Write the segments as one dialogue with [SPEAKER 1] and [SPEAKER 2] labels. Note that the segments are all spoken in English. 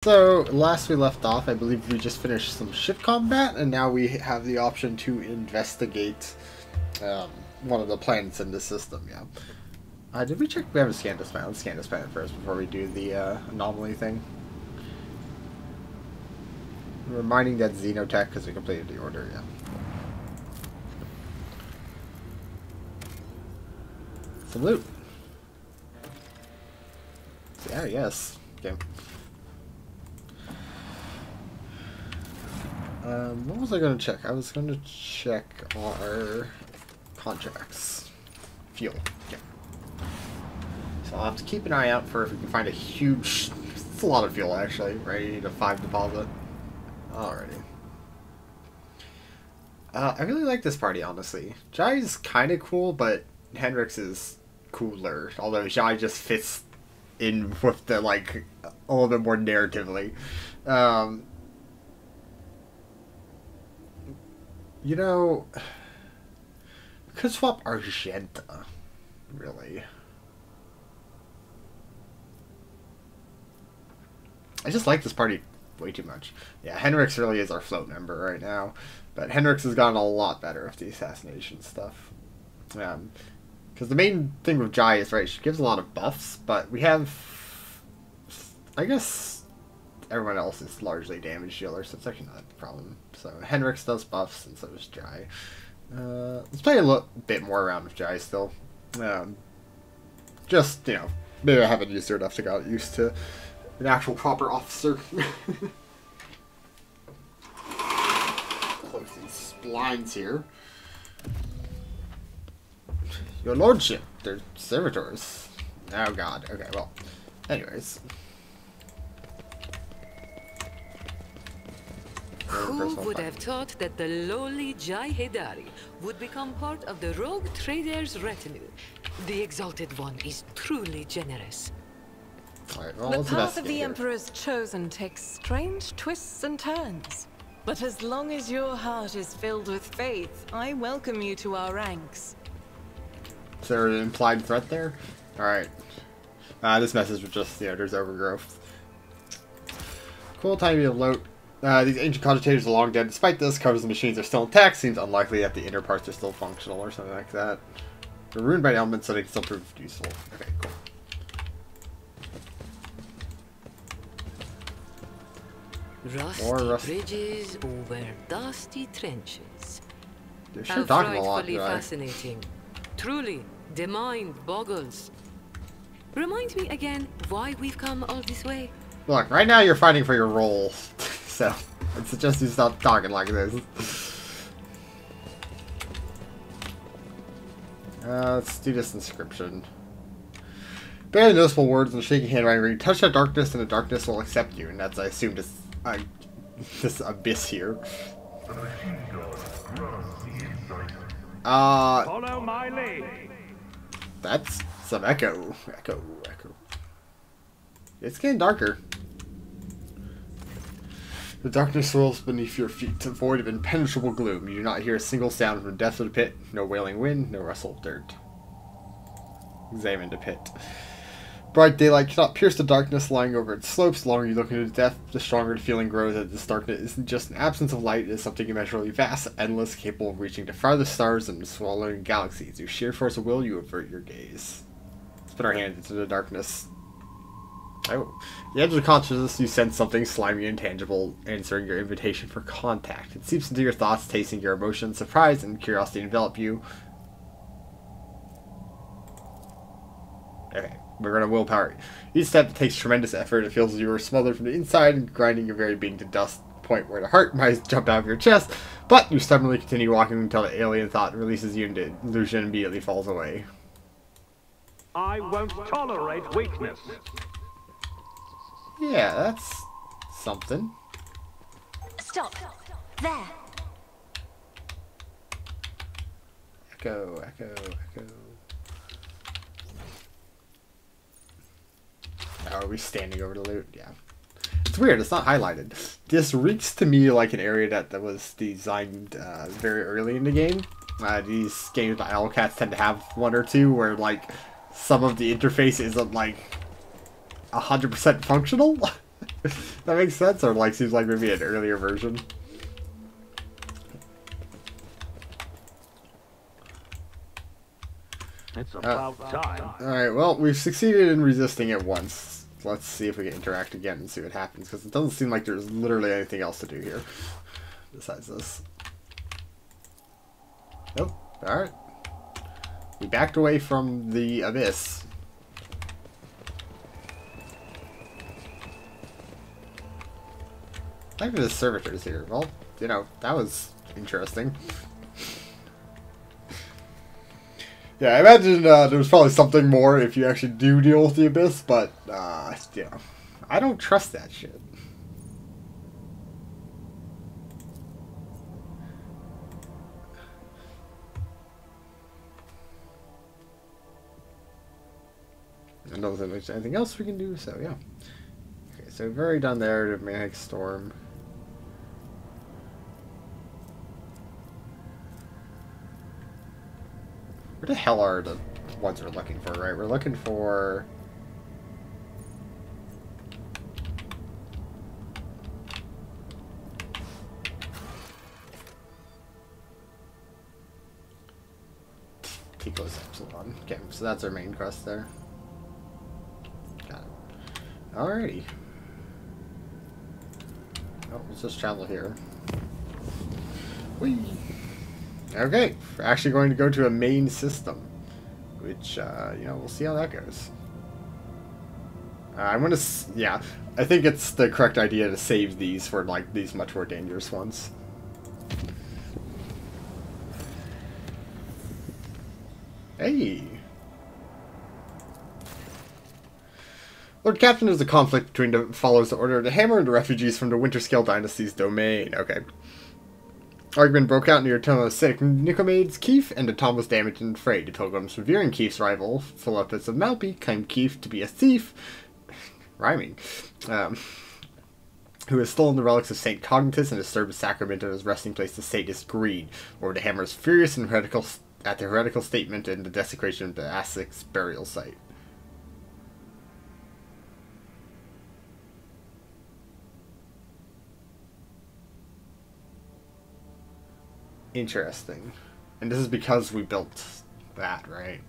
[SPEAKER 1] So, last we left off, I believe we just finished some ship combat, and now we have the option to investigate one of the planets in the system, yeah. Did we check? We haven't scanned this planet. Let's scan this planet first before we do the anomaly thing. Reminding that Xenotech, because we completed the order, yeah. Some loot. Yeah, yes. Okay. What was I going to check? I was going to check our contracts. Fuel. Yeah. So I'll have to keep an eye out for if we can find a huge... It's a lot of fuel, actually, right? You need a 5 deposit. Alrighty. I really like this party, honestly. Jai's kind of cool, but Henrik's is cooler. Although Jai just fits in with the, like, a little bit more narratively. You know, we could swap Argenta, really. I just like this party way too much. Yeah, Henrik's really is our float member right now, but Henrik's has gotten a lot better with the assassination stuff. Because the main thing with Jai is, right, she gives a lot of buffs, but we have, I guess... Everyone else is largely damage dealer, so it's actually not a problem. So Henrik's does buffs, and so does Jai. Let's play a bit more around with Jai still. Just, you know, maybe I haven't used her enough to get used to an actual proper officer. Close these splines here. Your lordship, they're servitors. Oh god, okay, well, anyways.
[SPEAKER 2] Who would have thought that the lowly Jai Hedari would become part of the rogue trader's retinue? The Exalted One is truly generous.
[SPEAKER 1] Right, well,
[SPEAKER 3] the path of the Emperor's chosen takes strange twists and turns. But as long as your heart is filled with faith, I welcome you to our ranks.
[SPEAKER 1] Is there an implied threat there? Alright. This message was just, there's overgrowth. Cool, tiny bit of loot. These ancient cogitators are long dead. Despite this, covers the machines are still intact. Seems unlikely that the inner parts are still functional or something like that. They're ruined by elements, so they can still prove useful. Okay, cool.
[SPEAKER 2] Rusty bridges over dusty trenches.
[SPEAKER 1] They're sure talking a lot,
[SPEAKER 2] frightfully fascinating. Truly, the mind boggles. Remind me again why we've come all this way.
[SPEAKER 1] Look, right now you're fighting for your role. So, I suggest you stop talking like this. Let's do this inscription. Barely noticeable words in shaky handwriting read, touch the darkness and the darkness will accept you. And that's, I assume, this abyss here.
[SPEAKER 4] Follow my lead.
[SPEAKER 1] That's some echo. Echo. It's getting darker. The darkness swirls beneath your feet, void of impenetrable gloom. You do not hear a single sound from the depths of the pit. No wailing wind, no rustle of dirt. Examine the pit. Bright daylight cannot pierce the darkness lying over its slopes. The longer you look into the depth, the stronger the feeling grows that this darkness isn't just an absence of light. It is something immeasurably vast, endless, capable of reaching to farthest stars and swallowing galaxies. Through sheer force of will, you avert your gaze. Let's put our hands into the darkness. Oh. The edge of consciousness, you sense something slimy and intangible, answering your invitation for contact. It seeps into your thoughts, tasting your emotions. Surprise and curiosity envelop you. Okay, we're going to willpower. Each step takes tremendous effort. It feels as you are smothered from the inside and grinding your very being to dust, point where the heart might jump out of your chest. But you stubbornly continue walking until the alien thought releases you and the illusion immediately falls away.
[SPEAKER 4] I won't tolerate weakness.
[SPEAKER 1] Yeah, that's something.
[SPEAKER 5] Stop. There.
[SPEAKER 1] Echo. Are we standing over the loot? Yeah. It's weird, it's not highlighted. This reeks to me like an area that was designed very early in the game. These games by Owlcats tend to have one or two where, like, some of the interface isn't, like, 100% functional. That makes sense, or like seems like maybe an earlier version.
[SPEAKER 4] It's about time.
[SPEAKER 1] Alright, well, we've succeeded in resisting it once. Let's see if we can interact again and see what happens, because it doesn't seem like there's literally anything else to do here besides this. Nope. Alright. We backed away from the abyss. Look at the servitors here. Well, you know, that was interesting. Yeah, I imagine there's probably something more if you actually do deal with the abyss, but, you know, I don't trust that shit. I don't think there's anything else we can do, so yeah. Okay, so we've already done there to Manic Storm. Where the hell are the ones we're looking for, right? We're looking for... Tico's Epsilon. Okay, so that's our main quest there. Got it. Alrighty. Oh, let's just travel here. Whee! Okay, we're actually going to go to a main system, which, you know, we'll see how that goes. I'm gonna, yeah, I think it's the correct idea to save these for, like, these much more dangerous ones. Hey! Lord Captain is a conflict between the followers of the Order of the Hammer and the refugees from the Winterscale Dynasty's domain. Okay. Argument broke out near Tomb of Cynic Nicomaids Keith, and the tomb was damaged and frayed. The pilgrims revering Keith's rival, Philippus of Malpi, claimed Keith to be a thief, rhyming, who has stolen the relics of St. Cognitus and disturbed the sacrament of his resting place to sadist greed. Lord the Hammer is furious and heretical at the heretical statement and the desecration of the Assic's burial site. Interesting. And this is because we built that, right?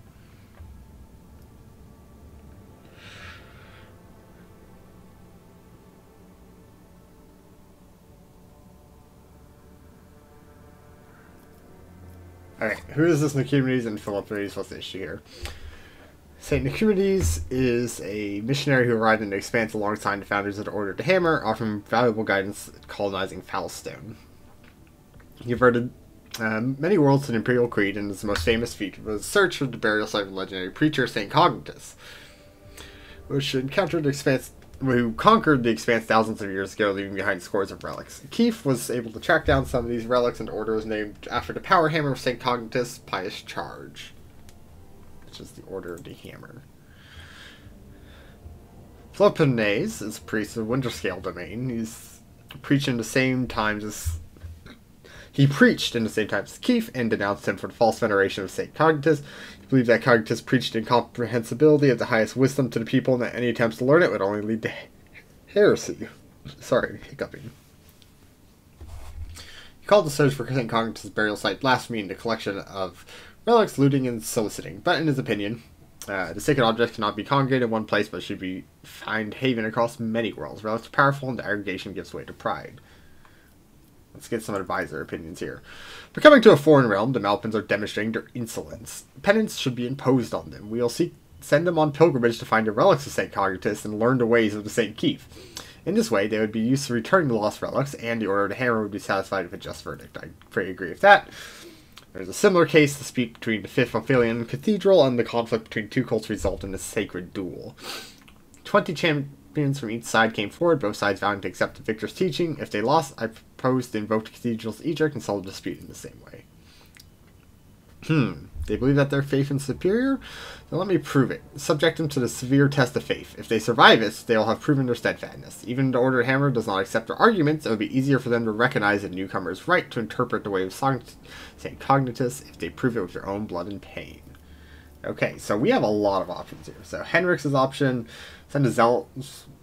[SPEAKER 1] Okay, who is this Nicomedes and Philippides? What's the issue here? St. Nicomedes is a missionary who arrived in the Expanse alongside the founders of the Order of the Hammer, offering valuable guidance colonizing Foulstone. He averted many worlds to the Imperial Creed, and his most famous feat was search for the burial site of the legendary preacher St. Cognitus, which encountered the Expanse, who conquered the Expanse thousands of years ago, leaving behind scores of relics. Keith was able to track down some of these relics, and the order was named after the power hammer of St. Cognitus' pious charge, which is the Order of the Hammer. Philippides is a priest of Winterscale domain. He's preaching the same times as He preached in the same time as Keith and denounced him for the false veneration of St. Cognitus. He believed that Cognitus preached incomprehensibility of the highest wisdom to the people and that any attempts to learn it would only lead to heresy. Sorry, hiccuping. He called the search for St. Cognitus' burial site blasphemy and the collection of relics, looting, and soliciting. But in his opinion, the sacred objects cannot be congregated in one place but should find haven across many worlds. Relics are powerful and the aggregation gives way to pride. Let's get some advisor opinions here. By coming to a foreign realm, the Malpins are demonstrating their insolence. Penance should be imposed on them. We'll send them on pilgrimage to find the relics of St. Cognitus and learn the ways of the St. Keith. In this way, they would be used to returning the lost relics, and the Order of the Hammer would be satisfied with a just verdict. I pretty agree with that. There's a similar case, the dispute between the Fifth Ophelian Cathedral and the conflict between two cults result in a sacred duel. 20 champions from each side came forward, both sides vowing to accept the victor's teaching. If they lost, I proposed to invoke the cathedral's edict and solve the dispute in the same way. They believe that their faith is superior? Then let me prove it. Subject them to the severe test of faith. If they survive it, they will have proven their steadfastness. Even if the Order of Hammer does not accept their arguments, it would be easier for them to recognize a newcomer's right to interpret the way of St. Cognitus if they prove it with their own blood and pain. Okay, so we have a lot of options here. So Henrik's option, send a zealot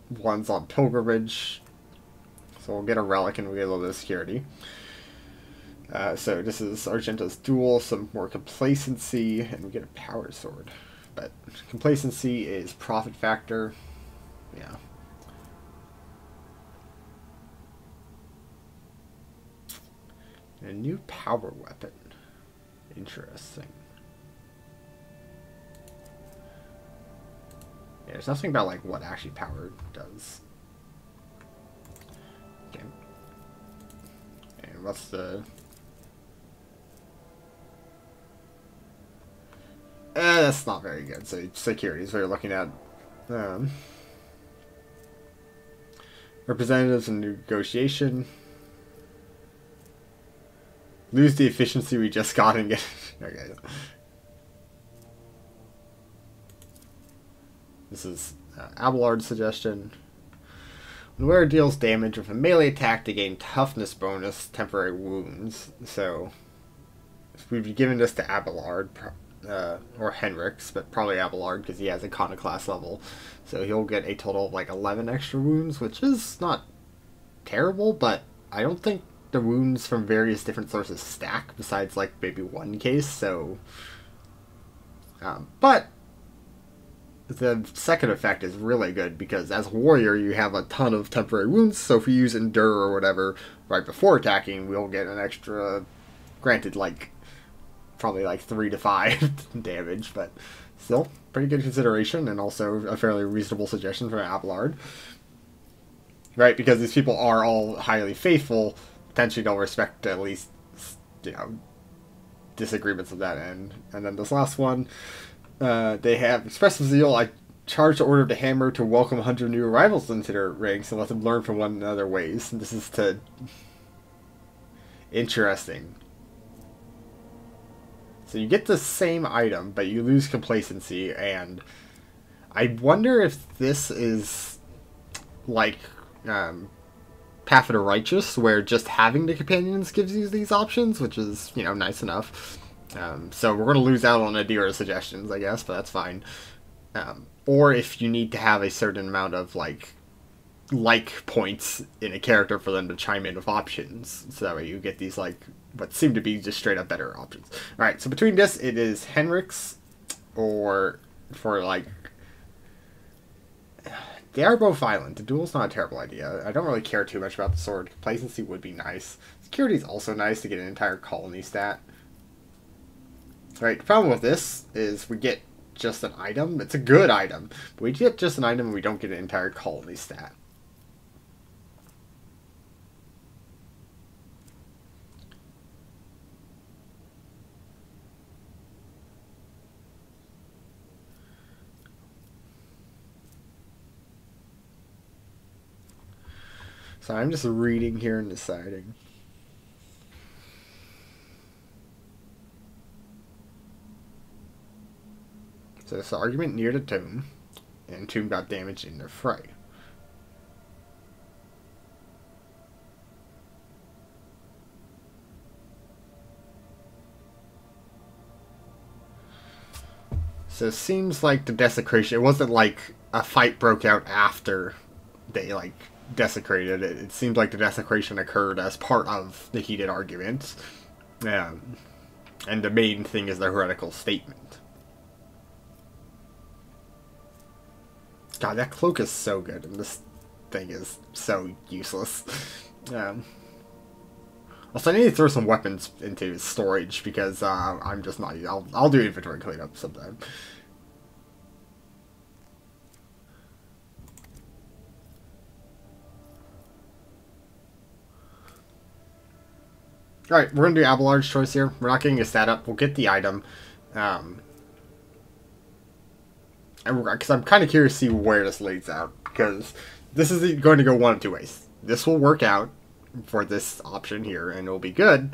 [SPEAKER 1] ones on pilgrimage. So we'll get a relic and we'll get a little bit of security. So this is Argento's duel, some more complacency, and we get a power sword. But complacency is profit factor. Yeah. A new power weapon. Interesting. Yeah, there's nothing about like what actually power does. Okay. And what's the... that's not very good. So security is what you're looking at. Representatives in negotiation. Lose the efficiency we just got and get... Okay. This is Abelard's suggestion. When wearer deals damage with a melee attack to gain toughness bonus, temporary wounds. So, if we'd be giving this to Abelard, or Henrix, but probably Abelard because he has iconoclast level. So he'll get a total of like 11 extra wounds, which is not terrible, but I don't think the wounds from various different sources stack besides like maybe one case, so... but the second effect is really good because as a warrior you have a ton of temporary wounds, so if we use Endure or whatever right before attacking, we'll get an extra, granted like probably like 3 to 5 damage, but still pretty good consideration and also a fairly reasonable suggestion from Abelard. Right, because these people are all highly faithful, potentially they'll respect at least, you know, disagreements of that end. And then this last one, they have expressive zeal. I charge the order of the hammer to welcome 100 new arrivals into their ranks and let them learn from one another ways. And this is to... Interesting. So you get the same item, but you lose complacency, and I wonder if this is like Path of the Righteous, where just having the companions gives you these options, which is, you know, nice enough. So we're going to lose out on Adira's suggestions, I guess, but that's fine. Or if you need to have a certain amount of like points in a character for them to chime in with options, so that way you get these like what seem to be just straight up better options. Alright, so between this, it is Henrix, or for like... They are both violent. The duel's not a terrible idea. I don't really care too much about the sword. Complacency would be nice. Security is also nice to get an entire colony stat. Alright, the problem with this is we get just an item. It's a good item, but we get just an item and we don't get an entire colony stat. So I'm just reading here and deciding. So it's the argument near the tomb, and tomb got damaged in the fray. So it seems like the desecration, it wasn't like a fight broke out after they like desecrated it. It seemed like the desecration occurred as part of the heated arguments. And the main thing is the heretical statement. God, that cloak is so good, and this thing is so useless. Also, I need to throw some weapons into storage, because I'm just not... I'll do inventory cleanup sometime. Alright, we're going to do Abelard's choice here. We're not getting a stat up. We'll get the item. Because I'm kind of curious to see where this lays out. Because this is going to go one of two ways. This will work out for this option here, and it'll be good.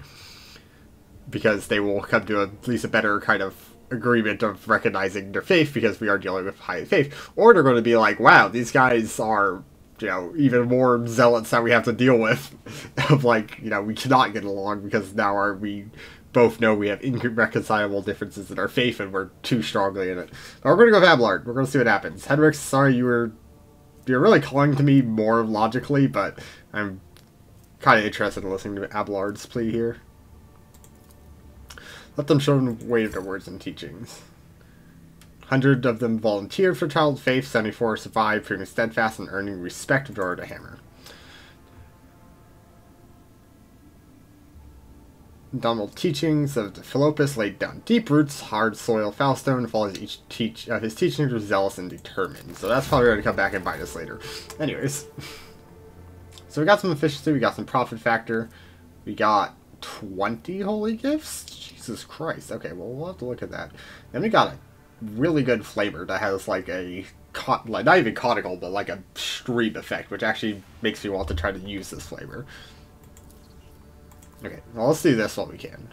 [SPEAKER 1] Because they will come to at least a better kind of agreement of recognizing their faith, because we are dealing with high faith. Or they're going to be like, wow, these guys are... you know, even more zealots that we have to deal with, of like, you know, we cannot get along because now we both know we have irreconcilable differences in our faith and we're too strongly in it. But we're going to go with Abelard. We're going to see what happens. Henrix, sorry you were you're really calling to me more logically, but I'm kind of interested in listening to Abelard's plea here. Let them show them weight of their words and teachings. 100 of them volunteered for Child of Faith, 74 survived, proving steadfast and earning respect of Dora the Hammer. Indomitable teachings of the Philopus laid down deep roots, hard soil, foul stone, follows his teachings were zealous and determined. So that's probably going to come back and bite us later. Anyways. So we got some efficiency, we got some profit factor, we got 20 holy gifts? Jesus Christ. Okay, well, we'll have to look at that. Then we got a really good flavor that has like a, like not even conical, but like a stream effect, which actually makes me want to try to use this flavor. Okay, well, let's do this while we can.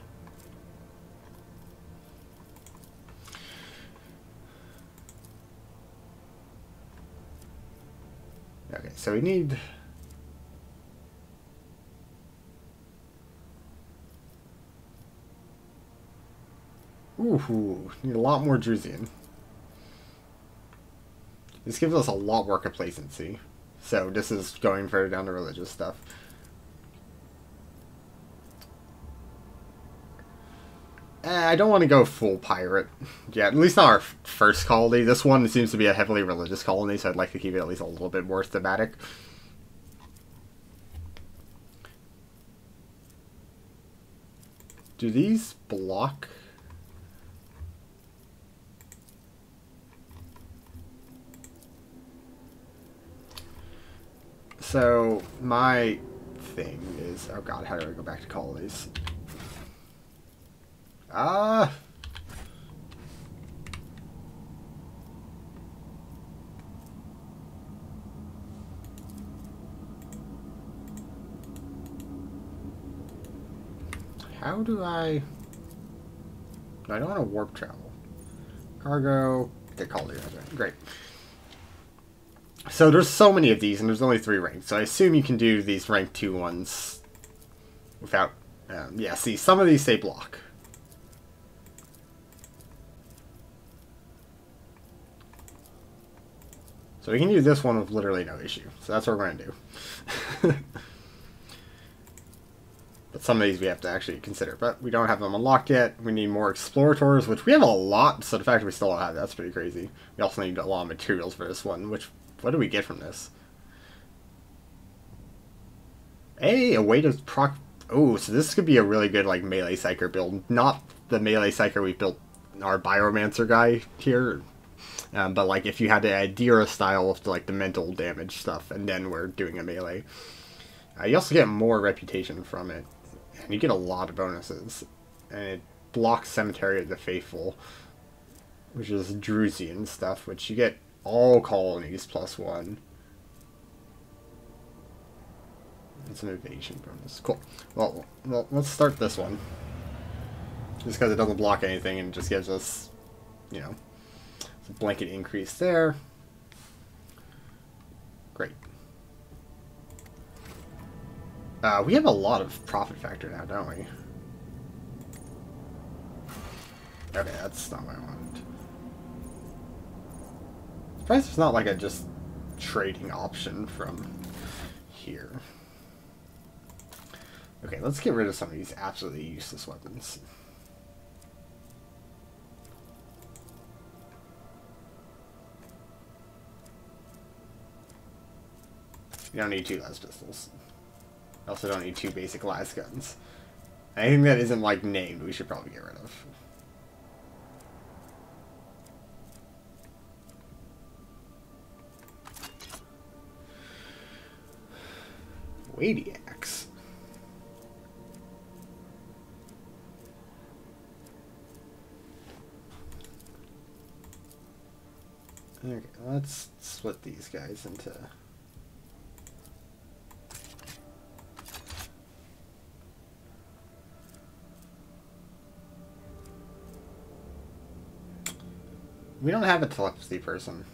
[SPEAKER 1] Okay, so we need... Ooh, need a lot more Drusian. This gives us a lot more complacency. So this is going further down to religious stuff. I don't want to go full pirate. Yeah, at least not our first colony. This one seems to be a heavily religious colony, so I'd like to keep it at least a little bit more thematic. Do these block? So, my thing is... Oh god, how do I go back to colonies? Ah! How do I... No, I don't want to warp travel. Cargo... Get colony resident. Great. So there's so many of these, and there's only 3 ranks, so I assume you can do these rank 2 ones without... yeah, see, some of these say block. So we can do this one with literally no issue. So that's what we're going to do. But some of these we have to actually consider. But we don't have them unlocked yet. We need more explorators, which we have a lot. So the fact that we still don't have that's pretty crazy. We also need a lot of materials for this one. Which, what do we get from this? Hey, a way to proc... Oh, so this could be a really good like melee psyker build. Not the melee psyker we built our Biomancer guy here. But like if you had to add Dira style with like the mental damage stuff, and then we're doing a melee. You also get more reputation from it, and you get a lot of bonuses. And it blocks Cemetery of the Faithful, which is Drusian stuff, which you get all colonies +1. It's an evasion bonus. Cool. Well, let's start this one. Just because it doesn't block anything and just gives us, you know, a blanket increase there. Great. We have a lot of profit factor now, don't we? Okay, that's not what I wanted. Surprised there's not like a just trading option from here. Okay, let's get rid of some of these absolutely useless weapons. You don't need 2 las pistols. I also don't need 2 basic las guns. Anything that isn't like named, we should probably get rid of. Weighty axe. Okay, let's split these guys into... We don't have a telepathy person.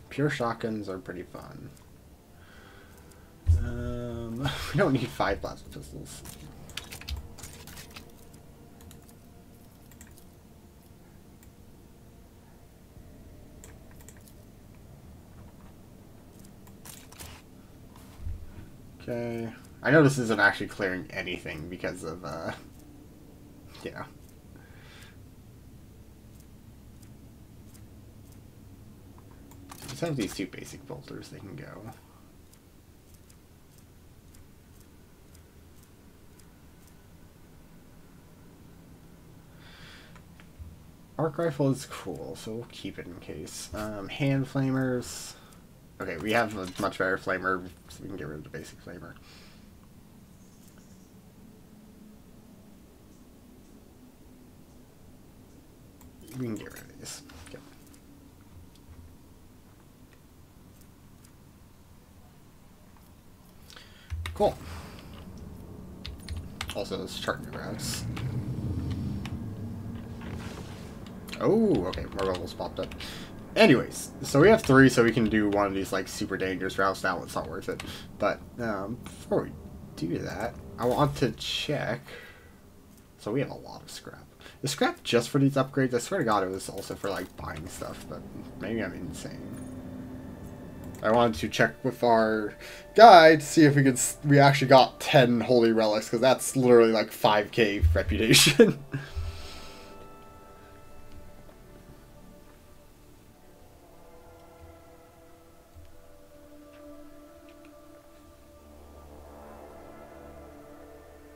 [SPEAKER 1] Pure shotguns are pretty fun. We don't need 5 plasma pistols. Okay. I know this isn't actually clearing anything because of, yeah. Just have these two basic bolters, they can go. Arc rifle is cool, so we'll keep it in case. Hand flamers. Okay, we have a much better flamer, so we can get rid of the basic flamer. We can get rid of these. Yep. Cool. Also, let's chart new routes. Oh, okay, more levels popped up. Anyways, so we have 3, so we can do one of these, like, super dangerous routes. That one's not worth it. But, before we do that, I want to check. So we have a lot of scrap. Is scrap just for these upgrades? I swear to God it was also for, like, buying stuff, but maybe I'm insane. I wanted to check with our guide to see if we actually got 10 holy relics, because that's literally, like, 5k reputation.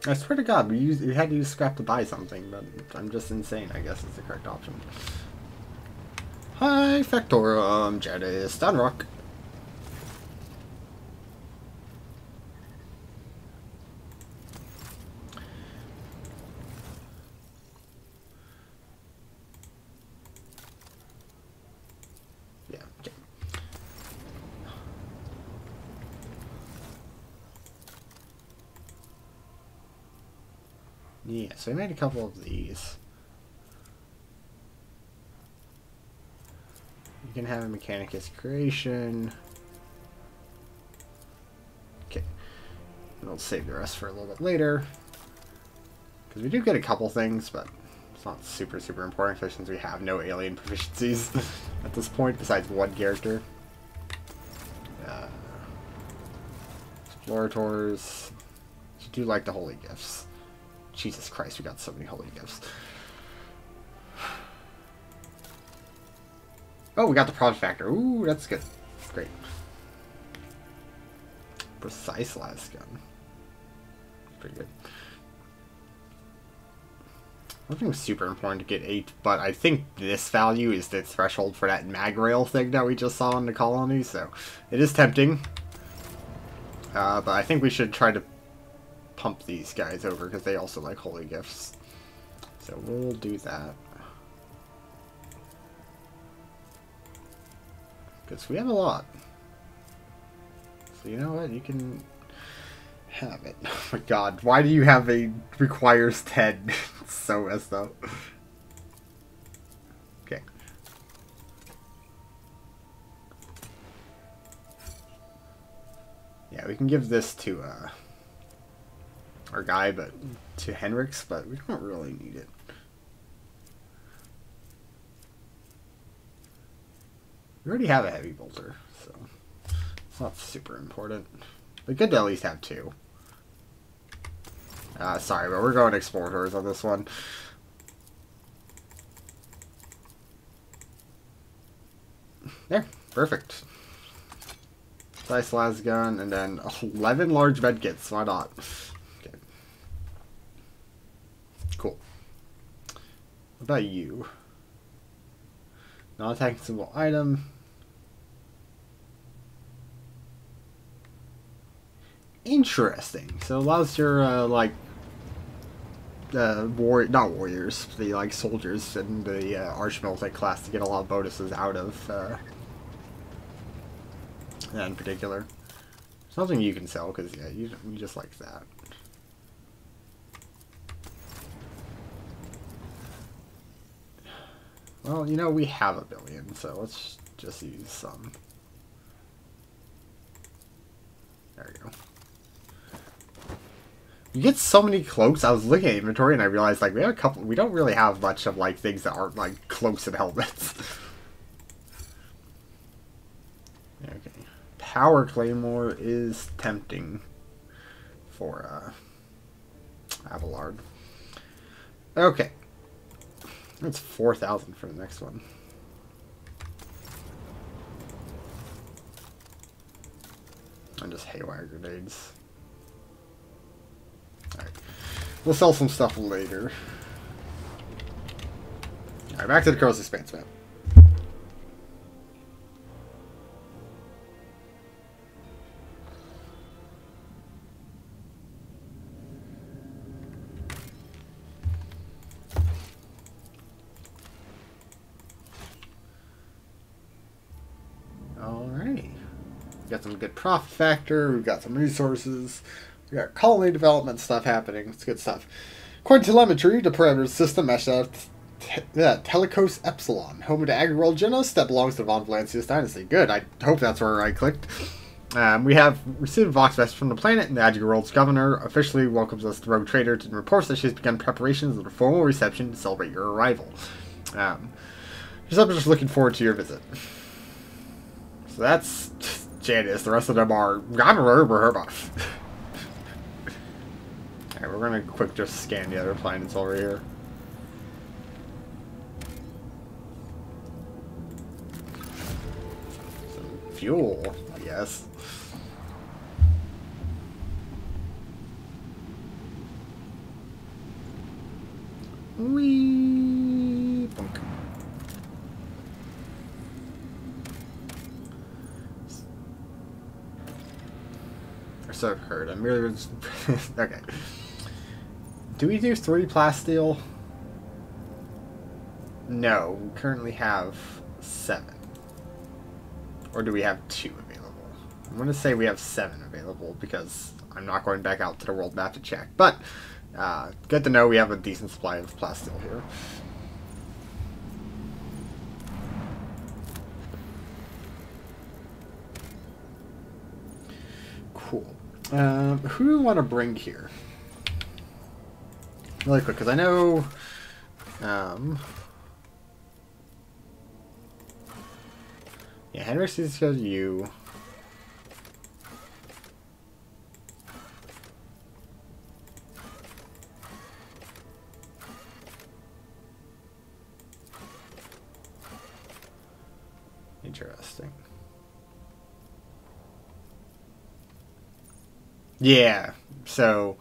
[SPEAKER 1] I swear to God, we had to use scrap to buy something, but I'm just insane, I guess is the correct option. Hi, Factorum, Janus, Dunrock. Yeah, okay. Yeah, so we made a couple of these. You can have a Mechanicus creation. Okay. And we'll save the rest for a little bit later. Because we do get a couple things, but it's not super, super important, especially since we have no alien proficiencies at this point, besides one character. Explorators. You do like the holy gifts. Jesus Christ, we got so many holy gifts. Oh, we got the profit factor. Ooh, that's good. Great. Precise las gun. Pretty good. I don't think it was super important to get 8, but I think this value is the threshold for that mag rail thing that we just saw in the colony, so it is tempting. But I think we should try to pump these guys over because they also like holy gifts. So we'll do that. Because we have a lot. So you know what? You can have it. Oh my God. Why do you have a requires 10? It's so messed up. Okay. Yeah, we can give this to our guy, but to Henrik's, but we don't really need it. We already have a heavy bolter, so it's not super important. But good to at least have 2. Sorry, but we're going Explorators on this one. There, perfect. Nice las gun, and then 11 large medkits. Why not? Okay. Cool. What about you? Non-attacking symbol item. Interesting. So it allows your like not warriors, the like soldiers in the archmilitant class to get a lot of bonuses out of that in particular. Something you can sell because yeah, you just like that. Well, you know, we have 1 billion, so let's just use some. There we go. You get so many cloaks. I was looking at inventory and I realized like we have a couple. We don't really have much of like things that aren't like cloaks and helmets. Okay. Power Claymore is tempting. for Abelard. Okay. That's 4,000 for the next one. And just haywire grenades. Alright. We'll sell some stuff later. Alright, back to the Corrosive Expanse map. Alrighty. We got some good profit factor, we've got some resources, we got colony development stuff happening. It's good stuff. According to telemetry, the parameter system meshed out Telecos Epsilon, home to agri-world Janus that belongs to the Von Valancius dynasty. Good, I hope that's where I clicked. We have received a Vox message from the planet, and the agri-world's governor officially welcomes us to Rogue Trader and reports that she's begun preparations of a formal reception to celebrate your arrival. I'm just looking forward to your visit. So that's Janus. The rest of them are Alright, we're gonna quick just scan the other planets over here. Some fuel, yes. Wee bunk. So I've heard. I'm really okay. Do we do 3 plasteel? No, we currently have 7. Or do we have 2 available? I'm going to say we have 7 available because I'm not going back out to the world map to check. But good to know we have a decent supply of plasteel here. Cool. Who do we want to bring here? Really quick, because I know... yeah, Henrik seems to go to you. Interesting. Yeah, so...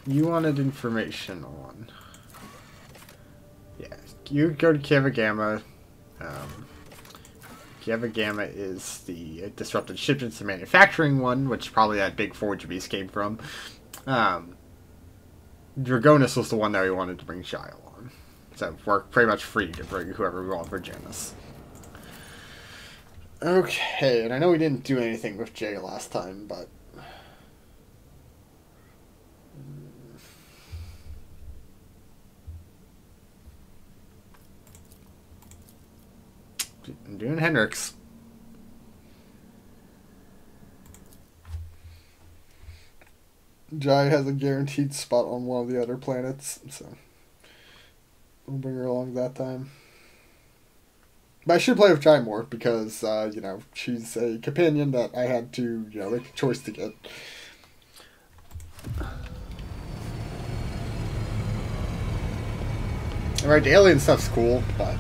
[SPEAKER 1] you wanted information on... yeah, you go to Kieva Gamma. Kieva Gamma is the disrupted shipments and manufacturing one, which probably that big forge beast came from. Dragonus was the one that we wanted to bring Shile on. So we're pretty much free to bring whoever we want for Janus. Okay, and I know we didn't do anything with Jay last time, but... I'm doing Hendrix. Jai has a guaranteed spot on one of the other planets, so we'll bring her along that time. But I should play with Jai more because, you know, she's a companion that I had to, you know, make a choice to get. Alright, the alien stuff's cool, but...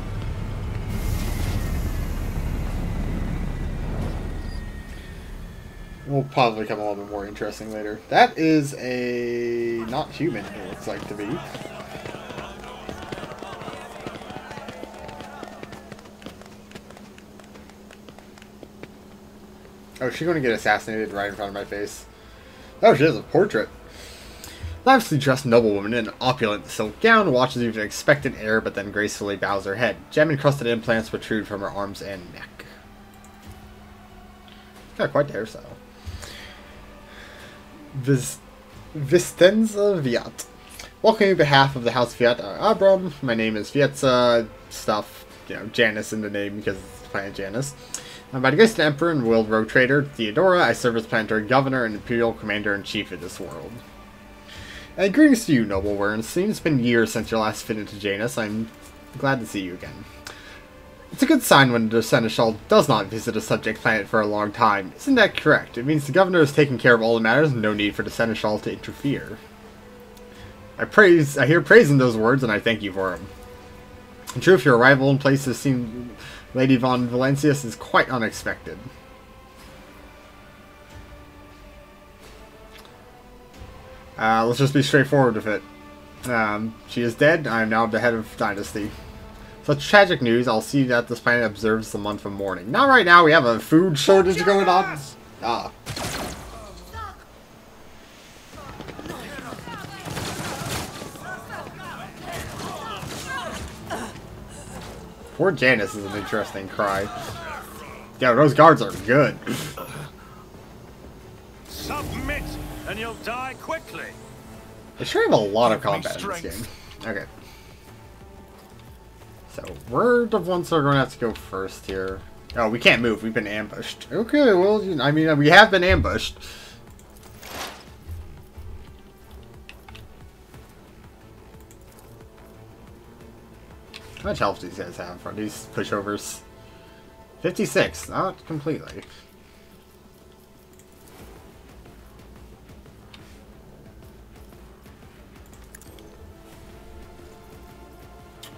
[SPEAKER 1] will probably become a little bit more interesting later. That is a... not human, it looks like to be. Oh, she's going to get assassinated right in front of my face. Oh, she has a portrait. Lavishly dressed noblewoman in an opulent silk gown watches you with an expectant air, but then gracefully bows her head. Gem-encrusted implants protrude from her arms and neck. Got quite the hairstyle. Vistenza Viat. Welcome on behalf of the House Viat Abram. My name is Vietza. Stuff, you know, Janus in the name because it's Planet Janus. By the grace of the Emperor and World Rogue Trader Theodora, I serve as Planetary Governor and Imperial Commander-in-Chief of this world. And greetings to you, noble Wernstein. It's been years since your last fit into Janus. I'm glad to see you again. It's a good sign when the seneschal does not visit a subject planet for a long time. Isn't that correct? It means the governor is taking care of all the matters and no need for the seneschal to interfere. I hear praise in those words, and I thank you for them. In truth, your arrival in place to see Lady von Valencius is quite unexpected. Let's just be straightforward with it. She is dead. I am now the head of Dynasty. Such tragic news, I'll see that this planet observes the month of mourning. Not right now, we have a food shortage going on. Ah. Poor Janus is an interesting cry. Yeah, those guards are good.
[SPEAKER 4] Submit, and you'll die quickly.
[SPEAKER 1] They sure have a lot of combat in this game. Okay. So, we're the ones that are going to have to go first here. Oh, we can't move. We've been ambushed. Okay, well, I mean, we have been ambushed. How much health do these guys have for these pushovers? 56. Not completely.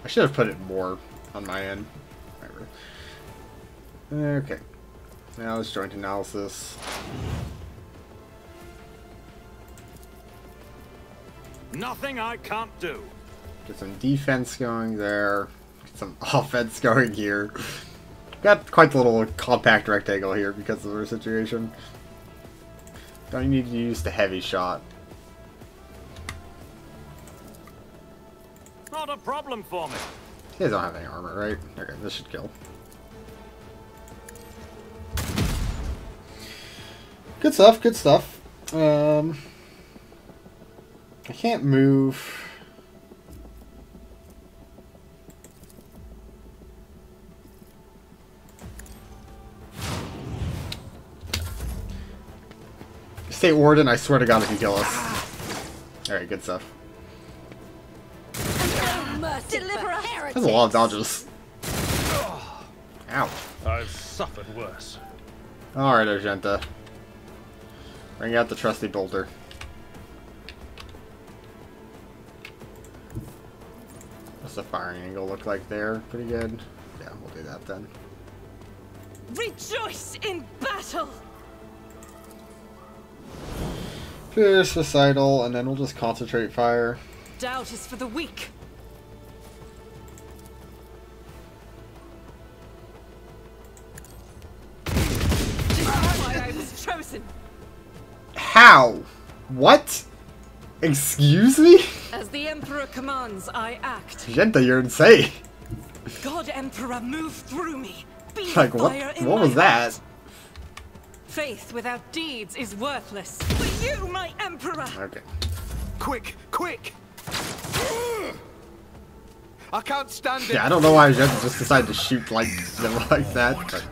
[SPEAKER 1] I should have put it more on my end. Whatever. Okay. Now let's joint analysis.
[SPEAKER 4] Nothing I can't do.
[SPEAKER 1] Get some defense going there. Get some offense going here. Got quite the little compact rectangle here because of our situation. Don't need to use the heavy shot.
[SPEAKER 4] Not a problem for me.
[SPEAKER 1] You guys don't have any armor, right? Okay, this should kill. Good stuff, good stuff. I can't move. State Warden, I swear to God if you kill us. Alright, good stuff. That's a lot of dodges. Ow.
[SPEAKER 4] I've suffered worse.
[SPEAKER 1] Alright, Argenta. Bring out the trusty bolter. What's the firing angle look like there? Pretty good. Yeah, we'll do that then.
[SPEAKER 3] Rejoice in battle!
[SPEAKER 1] Pierce, recital, and then we'll just concentrate fire.
[SPEAKER 3] Doubt is for the weak. Why I was chosen.
[SPEAKER 1] How? What? Excuse me?
[SPEAKER 3] As the Emperor commands, I act.
[SPEAKER 1] Argenta, you're insane.
[SPEAKER 3] God Emperor, move through me. Be
[SPEAKER 1] Like,
[SPEAKER 3] fire in
[SPEAKER 1] what
[SPEAKER 3] my
[SPEAKER 1] was that?
[SPEAKER 3] heart. Faith without deeds is worthless. For you, my Emperor!
[SPEAKER 1] Okay.
[SPEAKER 6] Quick, quick! I can't stand it.
[SPEAKER 1] Yeah, I don't know why Argenta just decided to shoot like them like that, but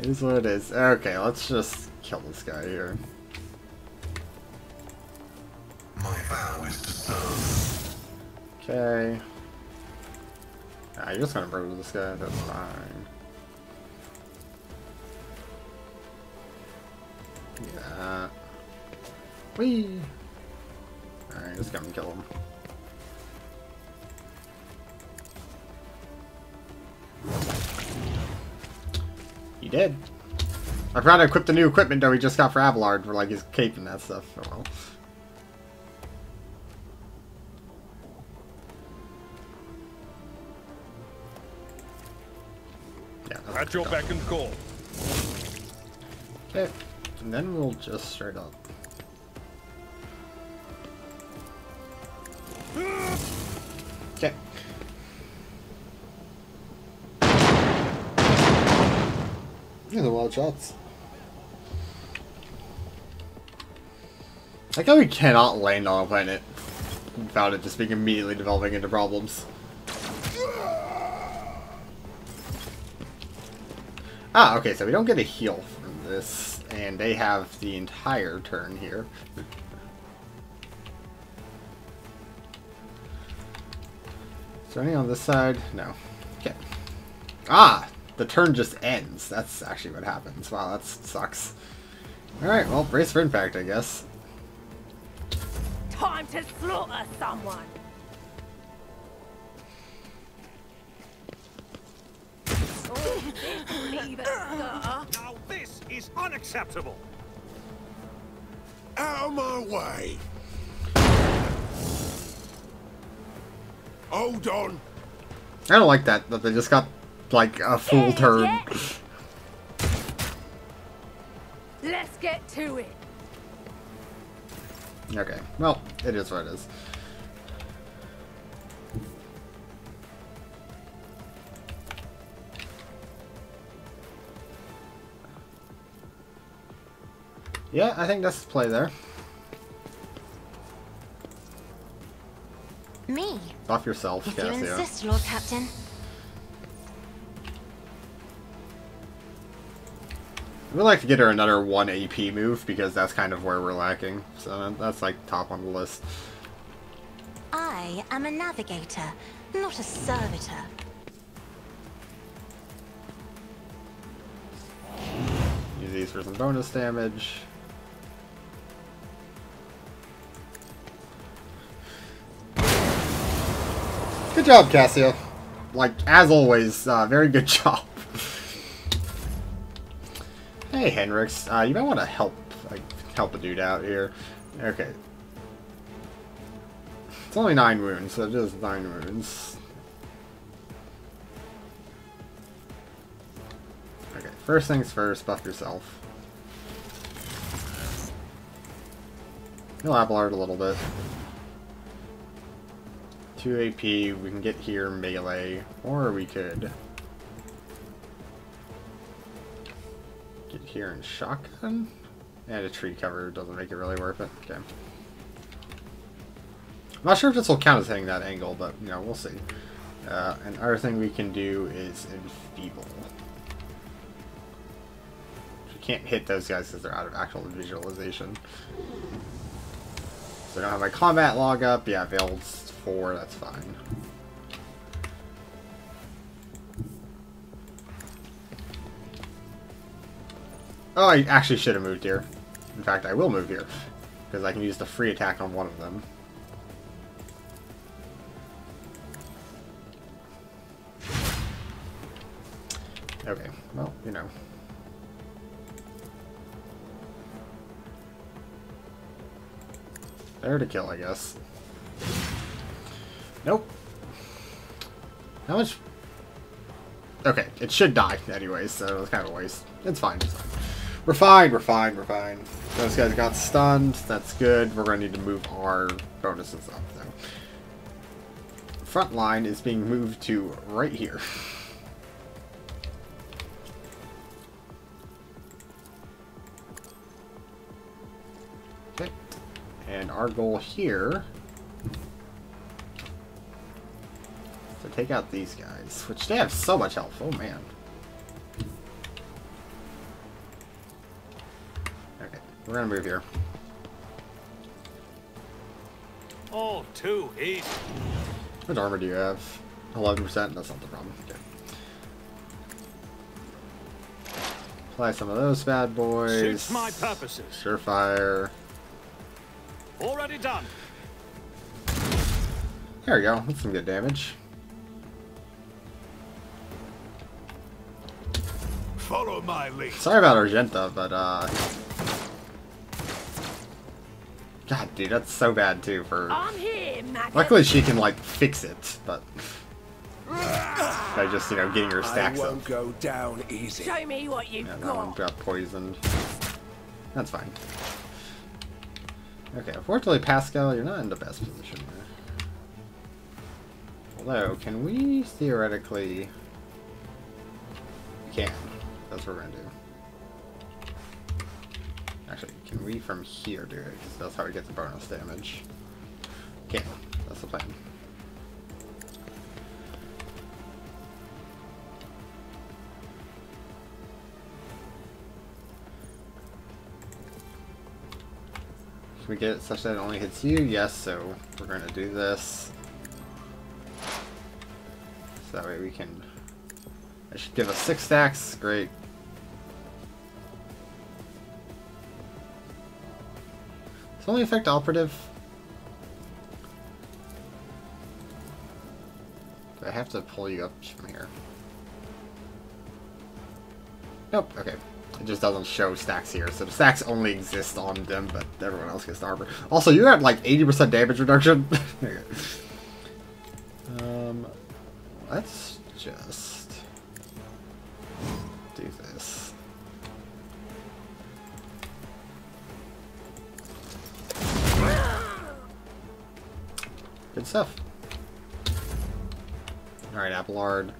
[SPEAKER 1] it is what it is. Okay, let's just kill this guy here.
[SPEAKER 7] My vow is to serve.
[SPEAKER 1] Okay. Ah, you're just gonna bruise this guy, that's fine. Yeah. Whee! Alright, just gonna kill him. He did. I forgot to equip the new equipment though he just got for Abelard for like his cape and that stuff. Oh well. Yeah,
[SPEAKER 4] At your beck and call.
[SPEAKER 1] okay. And then we'll just straight up. Okay. These are wild shots. Like how we cannot land on a planet without it just being immediately developing into problems. Ah, okay, so we don't get a heal from this, and they have the entire turn here. Is there any on this side? No. Okay. Ah! The turn just ends. That's actually what happens. Wow, that sucks. Alright, well, brace for impact, I guess.
[SPEAKER 5] Time to slaughter someone.
[SPEAKER 4] Now this is unacceptable.
[SPEAKER 7] Out of my way! Hold on!
[SPEAKER 1] I don't like that they just got, like, a full turn.
[SPEAKER 5] Let's get to it.
[SPEAKER 1] Okay, well, it is what it is. Yeah, I think that's the play there.
[SPEAKER 5] Me?
[SPEAKER 1] Buff yourself,
[SPEAKER 5] If you
[SPEAKER 1] Cassio.
[SPEAKER 5] insist, Lord Captain.
[SPEAKER 1] I would like to get her another 1 AP move, because that's kind of where we're lacking. So that's like top on the list.
[SPEAKER 5] I am a navigator, not a servitor.
[SPEAKER 1] Use these for some bonus damage. Good job, Cassio. Like, as always, very good job. Hey, Henrix, you might want to help a dude out here. Okay. It's only 9 wounds, so just 9 wounds. Okay, first things first, buff yourself. He'll Abelard a little bit. 2 AP, we can get here melee, or we could get here in shotgun. And a tree cover doesn't make it really worth it. Okay. I'm not sure if this will count as hitting that angle, but you know, we'll see. And other thing we can do is enfeeble. We can't hit those guys because they're out of actual visualization. So I don't have my combat log up. Yeah, Veiled 4, that's fine. Oh, I actually should have moved here. In fact, I will move here, because I can use the free attack on one of them. Okay, well, you know. There to kill, I guess. Nope. How much? Okay, it should die anyways, so it's kind of a waste. It's fine, it's fine. We're fine, we're fine, we're fine. Those guys got stunned, that's good. We're going to need to move our bonuses up, though. Front line is being moved to right here. Okay. And our goal here is to take out these guys, which they have so much health. Oh, man. Okay, we're going to move here.
[SPEAKER 4] All too easy.
[SPEAKER 1] How much armor do you have? 11%? That's not the problem. Okay. Apply some of those bad boys.
[SPEAKER 4] Suits my purposes.
[SPEAKER 1] Surefire.
[SPEAKER 4] Already done.
[SPEAKER 1] There we go. That's some good damage.
[SPEAKER 7] Follow my lead.
[SPEAKER 1] Sorry about Argenta, but God, dude, that's so bad too for...
[SPEAKER 5] I'm here, Maggot.
[SPEAKER 1] Luckily she can, like, fix it, but... by just, you know, getting her stacks
[SPEAKER 6] I
[SPEAKER 1] up.
[SPEAKER 6] won't go down easy.
[SPEAKER 5] Show me what you've
[SPEAKER 1] Yeah, that one
[SPEAKER 5] got.
[SPEAKER 1] got poisoned. That's fine. Okay, unfortunately, Pascal, you're not in the best position here. Although, can we theoretically... We can. That's what we're gonna do. Actually, can we from here do it? Because that's how we get the bonus damage. Can. That's the plan. Can we get it such that it only hits you? Yes, so we're going to do this. So that way we can I should give us 6 stacks. Great. Does it only affect operative? Do I have to pull you up from here? Nope, okay. It just doesn't show stacks here, so the stacks only exist on them, but everyone else gets the armor. Also, you had like 80% damage reduction. Let's just do this. Good stuff. Alright, Abelard.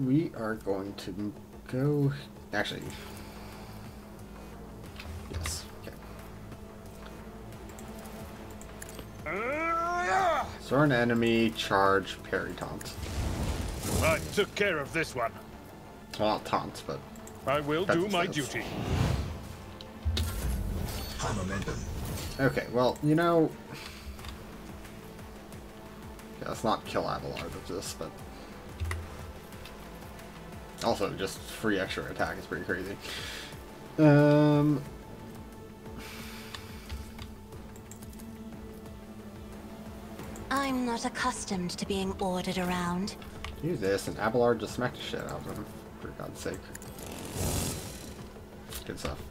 [SPEAKER 1] We are going to go... Actually... Yes, okay. Sword enemy, charge, parry, taunt.
[SPEAKER 4] I took care of this one.
[SPEAKER 1] Well, not taunt, but...
[SPEAKER 4] I will do my duty.
[SPEAKER 7] High momentum.
[SPEAKER 1] Okay, well, you know... Yeah, let's not kill Abelard with this, but... Also, just free extra attack is pretty crazy.
[SPEAKER 5] I'm not accustomed to being ordered around.
[SPEAKER 1] Use this, and Abelard just smacked the shit out of him, for God's sake. Good stuff.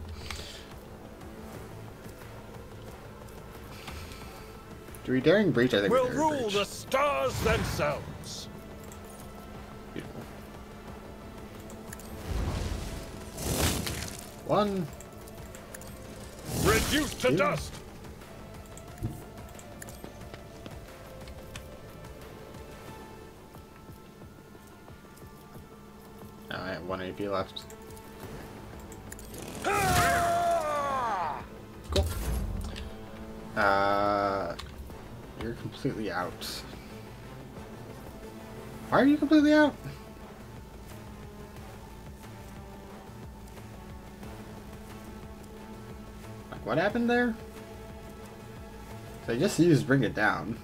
[SPEAKER 1] Do we Daring Breach? I think
[SPEAKER 4] We'll
[SPEAKER 1] we Daring
[SPEAKER 4] rule
[SPEAKER 1] Breach.
[SPEAKER 4] the stars themselves.
[SPEAKER 1] Beautiful. 1.
[SPEAKER 4] Reduced to
[SPEAKER 1] 2.
[SPEAKER 4] dust.
[SPEAKER 1] I have 1 AP left. Cool. You're completely out. Why are you completely out? Like, what happened there? So I just used Bring It Down.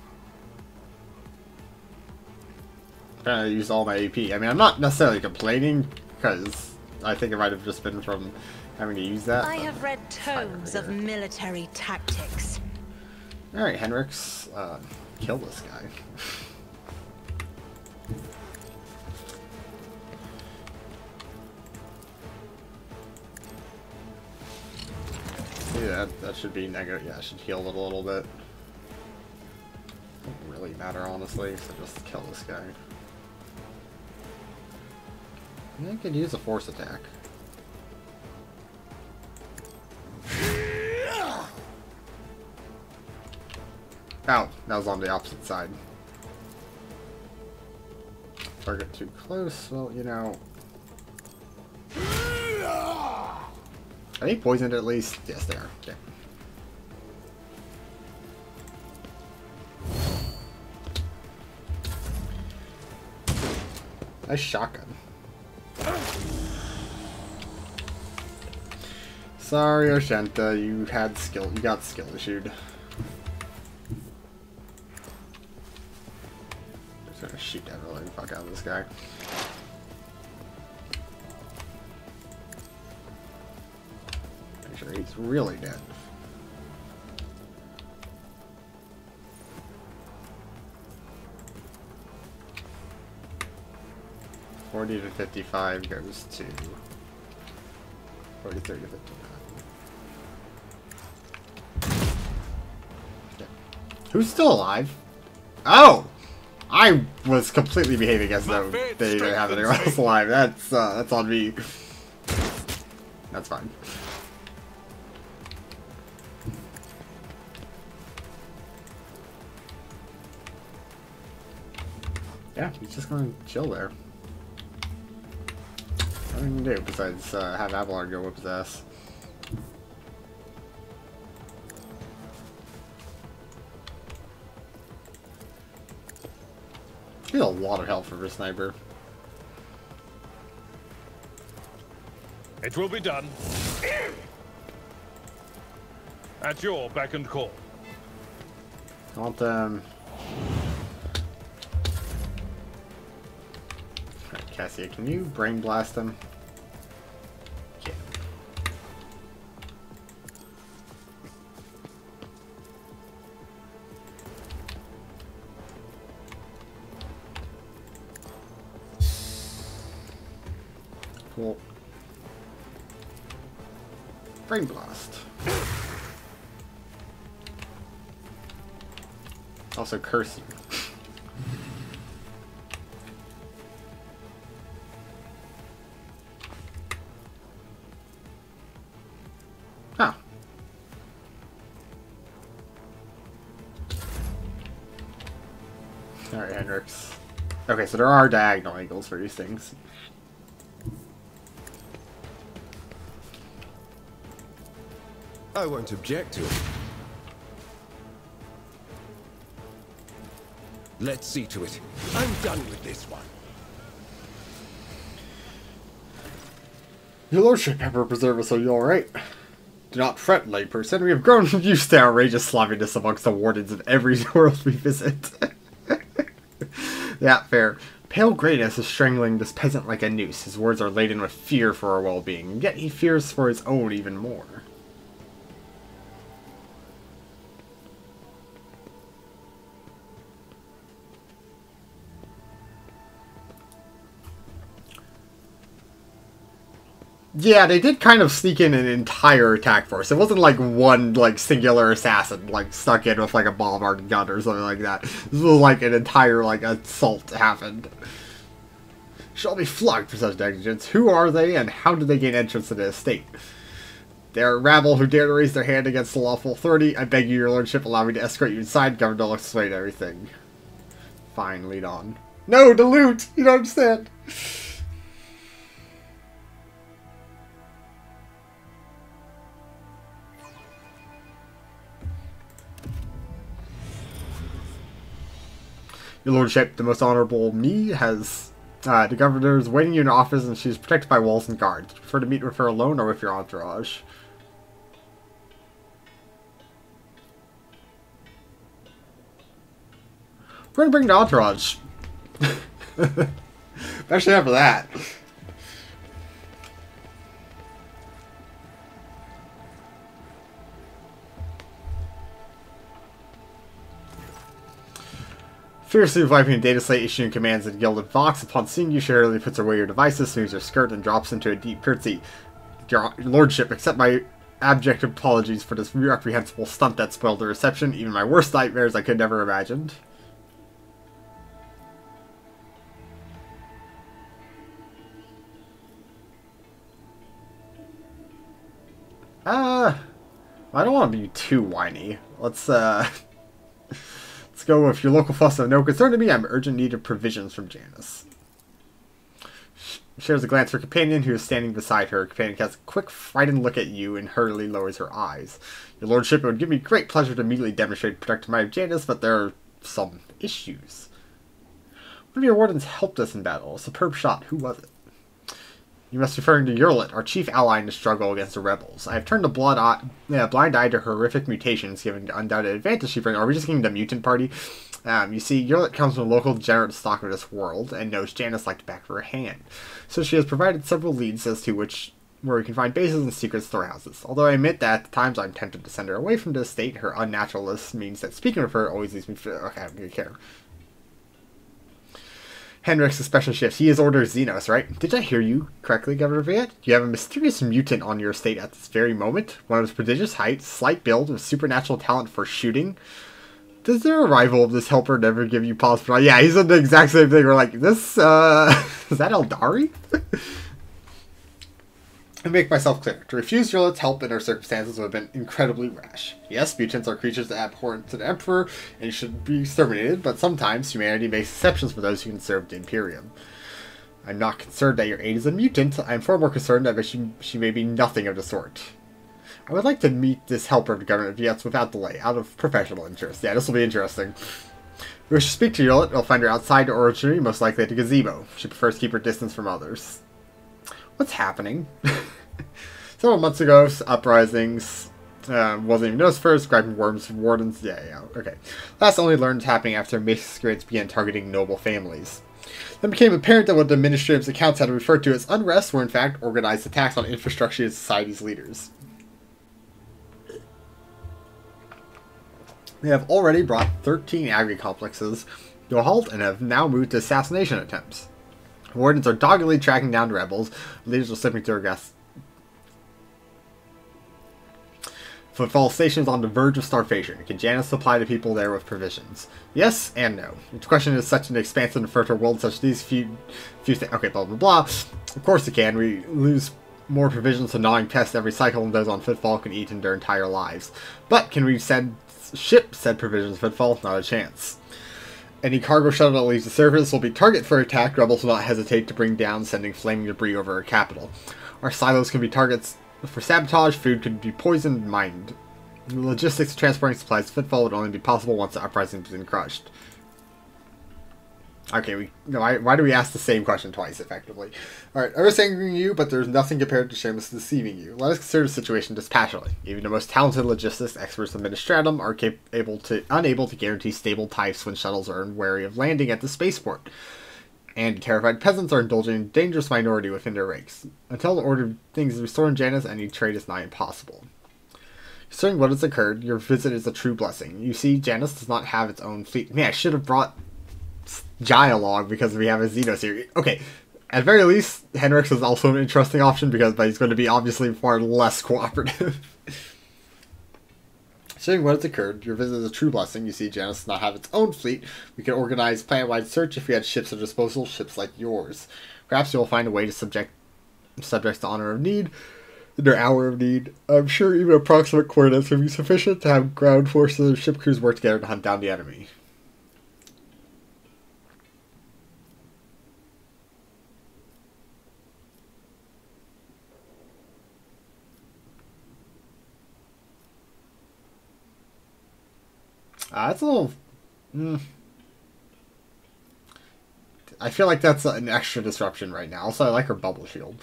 [SPEAKER 1] I used all my AP. I mean, I'm not necessarily complaining, because I think it might have just been from having to use that.
[SPEAKER 5] I have read tomes of military tactics.
[SPEAKER 1] Alright, Henrix, kill this guy. Yeah, that should be negative. Yeah, I should heal it a little bit. Doesn't really matter, honestly, so just kill this guy. I could use a force attack. Ow, that was on the opposite side. Target too close, well, you know. Are they poisoned at least? Yes, they are. Okay. Nice shotgun. Sorry, Oshenta, you got skill issued. Just gonna shoot everything the fuck out of this guy. Make sure he's really dead. $40 to 55 goes to 43 to 59. Okay. Who's still alive? Oh! I was completely behaving as though they didn't have anyone else alive. That's on me. That's fine. Yeah, he's just gonna chill there. Nothing to do besides have Abelard go whip his ass. He's a lot of health for a sniper.
[SPEAKER 4] It will be done. At your beck and call.
[SPEAKER 1] I want Cassia, can you brain blast him? Yeah. Cool. Brain blast. Also curse you. Huh. Alright, Hendrix. Okay, so there are diagonal angles for these things.
[SPEAKER 8] I won't object to it. Let's see to it. I'm done with this one.
[SPEAKER 1] Your lordship, Emperor Preserve us, are you alright? Do not fret, layperson. We have grown used to outrageous slovenliness amongst the wardens of every world we visit. Yeah, fair. Pale Greyness is strangling this peasant like a noose. His words are laden with fear for our well-being, yet he fears for his own even more. Yeah, they did kind of sneak in an entire attack force. It wasn't like one, like, singular assassin, like, stuck in with, like, a bombarded gun or something like that. This was, like, an entire, like, assault happened. Shall be flogged for such negligence. Who are they, and how did they gain entrance to the estate? They are a rabble who dare to raise their hand against the lawful authority. I beg you, your lordship, allow me to escort you inside. Governor will explain everything. Fine, lead on. No, the loot! You don't understand. Your lordship, the most honorable me has... the governor is waiting you in office and she's protected by walls and guards. Do you prefer to meet with her alone or with your entourage? We're gonna bring the entourage. Especially after that. Fiercely wiping a data slate, issuing commands at Gilded Fox. Upon seeing you, she hurriedly puts away your devices, smooths her skirt, and drops into a deep curtsy. Your lordship, accept my abject apologies for this reprehensible stunt that spoiled the reception. Even my worst nightmares I could never imagined. I don't want to be too whiny. Let's go with your local fuss of no concern to me. I'm in urgent need of provisions from Janus. Shares a glance for her companion, who is standing beside her. Her companion casts a quick, frightened look at you and hurriedly lowers her eyes. Your lordship, it would give me great pleasure to immediately demonstrate protective might of Janus, but there are some issues. One of your wardens helped us in battle. A superb shot. Who was it? You must be referring to Hurlet, our chief ally in the struggle against the rebels. I have turned a blind eye to horrific mutations, giving the undoubted advantage she brings. Are we just getting the mutant party? You see, Hurlet comes from a local degenerate stock of this world, and knows Janus like the back of her hand. So she has provided several leads as to where we can find bases and secret storehouses. Although I admit that at times I'm tempted to send her away from the estate, her unnaturalness means that speaking of her always leaves me feel okay, I don't care. Hendrix special shifts. He has ordered Xenos, right? Did I hear you correctly, Governor Viet? You have a mysterious mutant on your estate at this very moment. One of his prodigious height, slight build, with supernatural talent for shooting. Does the arrival of this helper never give you pause for... Yeah, he's in the exact same thing. We're like, this, is that Eldari? I make myself clear. To refuse Hurlet's help in our circumstances would have been incredibly rash. Yes, mutants are creatures that abhor to the Emperor and should be exterminated, but sometimes humanity makes exceptions for those who can serve the Imperium. I'm not concerned that your aide is a mutant. I'm far more concerned that she may be nothing of the sort. I would like to meet this helper of the government Viets without delay, out of professional interest. Yeah, this will be interesting. If we wish to speak to Hurlet, we'll find her outside the oratory, most likely at the gazebo. She prefers to keep her distance from others. What's happening? Several months ago, uprisings Wasn't even noticed first, grabbing worms from wardens. Yeah, okay. Last only learned happening after masquerades began targeting noble families. Then became apparent that what the administrator's accounts had referred to as unrest were in fact organized attacks on infrastructure and society's leaders. They have already brought 13 agri-complexes to a halt and have now moved to assassination attempts. Wardens are doggedly tracking down the rebels. Leaders are slipping through gas. Footfall Station is on the verge of starvation. Can Janus supply the people there with provisions? Yes and no. The question is such an expansive and fertile world such these few okay, blah blah blah. Of course it can. We lose more provisions to gnawing pests every cycle than those on Footfall can eat in their entire lives. But can we ship said provisions Footfall? Not a chance. Any cargo shuttle that leaves the surface will be target for attack. Rebels will not hesitate to bring down, sending flaming debris over our capital. Our silos can be targets for sabotage. Food could be poisoned and mined. The logistics of transporting supplies to Footfall would only be possible once the uprising has been crushed. Okay, why do we ask the same question twice, effectively? Alright, I was angering you, but there's nothing compared to Janus deceiving you. Let us consider the situation dispassionately. Even the most talented logistics experts in Administratum are unable to guarantee stable types when shuttles are wary of landing at the spaceport. And terrified peasants are indulging in a dangerous minority within their ranks. Until the order of things is restored in Janus, any trade is nigh impossible. Considering what has occurred, your visit is a true blessing. You see, Janus does not have its own fleet. Man, I should have brought dialogue because we have a Xenos here. Okay, at very least, Henrix is also an interesting option but he's going to be obviously far less cooperative. Considering what has occurred, your visit is a true blessing. You see, Janus does not have its own fleet. We could organize planet-wide search if we had ships at disposal, ships like yours. Perhaps you will find a way to subject subjects to honor of need in their hour of need. I'm sure even approximate coordinates would be sufficient to have ground forces and ship crews work together to hunt down the enemy. That's a little... I feel like that's an extra disruption right now. Also, I like her bubble shield.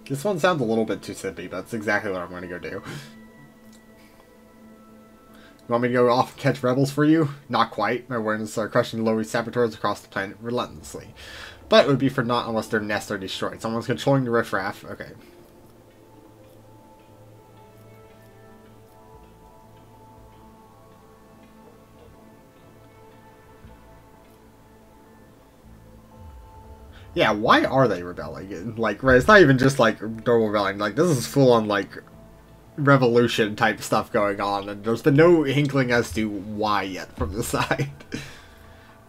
[SPEAKER 1] This one sounds a little bit too simpy, but that's exactly what I'm going to go do. You want me to go off and catch rebels for you? Not quite. My awareness are crushing low saboteurs across the planet relentlessly. But it would be for naught unless their nests are destroyed. Someone's controlling the riffraff. Okay. Yeah, why are they rebelling? Like, right, it's not even just, like, normal rebelling. Like, this is full-on, like, revolution-type stuff going on, and there's been no inkling as to why yet from the side.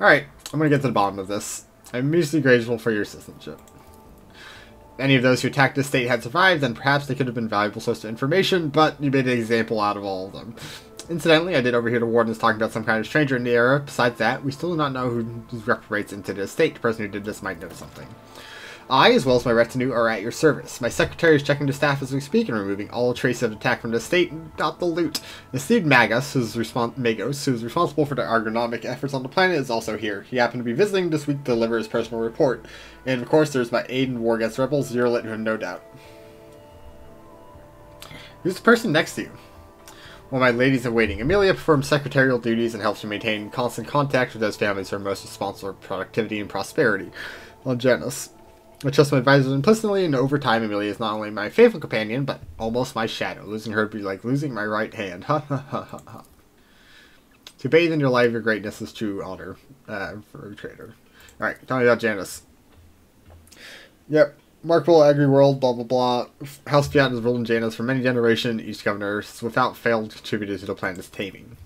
[SPEAKER 1] Alright, I'm gonna get to the bottom of this. I'm immensely grateful for your assistantship. If any of those who attacked this state had survived, then perhaps they could have been valuable source of information, but you made an example out of all of them. Incidentally, I did overhear the wardens talking about some kind of stranger in the area. Besides that, we still do not know who reprobates into the estate. The person who did this might know something. I, as well as my retinue, are at your service. My secretary is checking the staff as we speak and removing all traces of attack from the estate and not the loot. The Steve Magos, who's responsible for the agronomic efforts on the planet, is also here. He happened to be visiting this week to deliver his personal report. And of course, there's my aid in war against rebels, Zero no doubt. Who's the person next to you? While my ladies are waiting, Amelia performs secretarial duties and helps to maintain constant contact with those families who are most responsible for productivity and prosperity on Janus. I trust my advisors implicitly, and over time Amelia is not only my faithful companion, but almost my shadow. Losing her would be like losing my right hand. Ha ha ha ha ha. To bathe in your light of your greatness is true honor for a trader. Alright, tell me about Janus. Yep. Remarkable agri-world, blah blah blah. House Fiat has ruled in Janus for many generations. Each governor has without fail contributed to the planet's taming.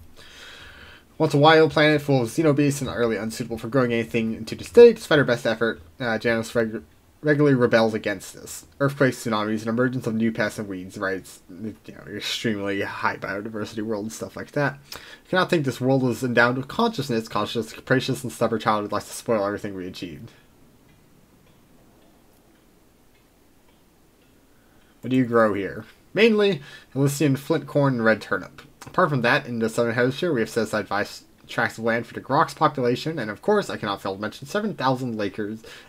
[SPEAKER 1] Once a wild planet full of xenobeasts and utterly unsuitable for growing anything into the state, despite our best effort, Janus regularly rebels against this. Earthquakes, tsunamis, and emergence of new pests and weeds, right? It's, extremely high biodiversity world and stuff like that. I cannot think this world is endowed with consciousness. Conscious, capricious, and stubborn child who likes to spoil everything we achieved. What do you grow here? Mainly Elysian flint corn and red turnip. Apart from that, in the southern hemisphere, we have set aside 5 tracts of land for the Grok's population, and of course, I cannot fail to mention 7,000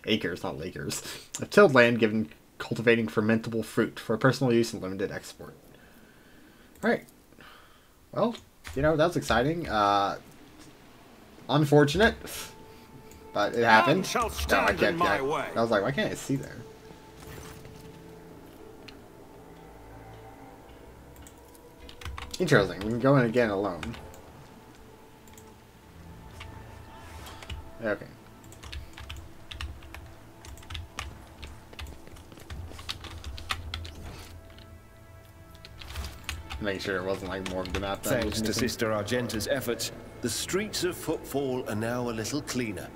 [SPEAKER 1] acres, not lakers, of tilled land given cultivating fermentable fruit for personal use and limited export. Alright. Well, you know, that's exciting. Unfortunate, but it happened.
[SPEAKER 6] None shall
[SPEAKER 1] No,
[SPEAKER 6] stand
[SPEAKER 1] I can't.
[SPEAKER 6] in my
[SPEAKER 1] I
[SPEAKER 6] way.
[SPEAKER 1] was like, why can't I see there? Interesting. We can go in again alone. Okay. Make sure it wasn't like more of the map. than
[SPEAKER 8] Thanks to
[SPEAKER 1] anything.
[SPEAKER 8] Sister Argenta's efforts, the streets of Footfall are now a little cleaner.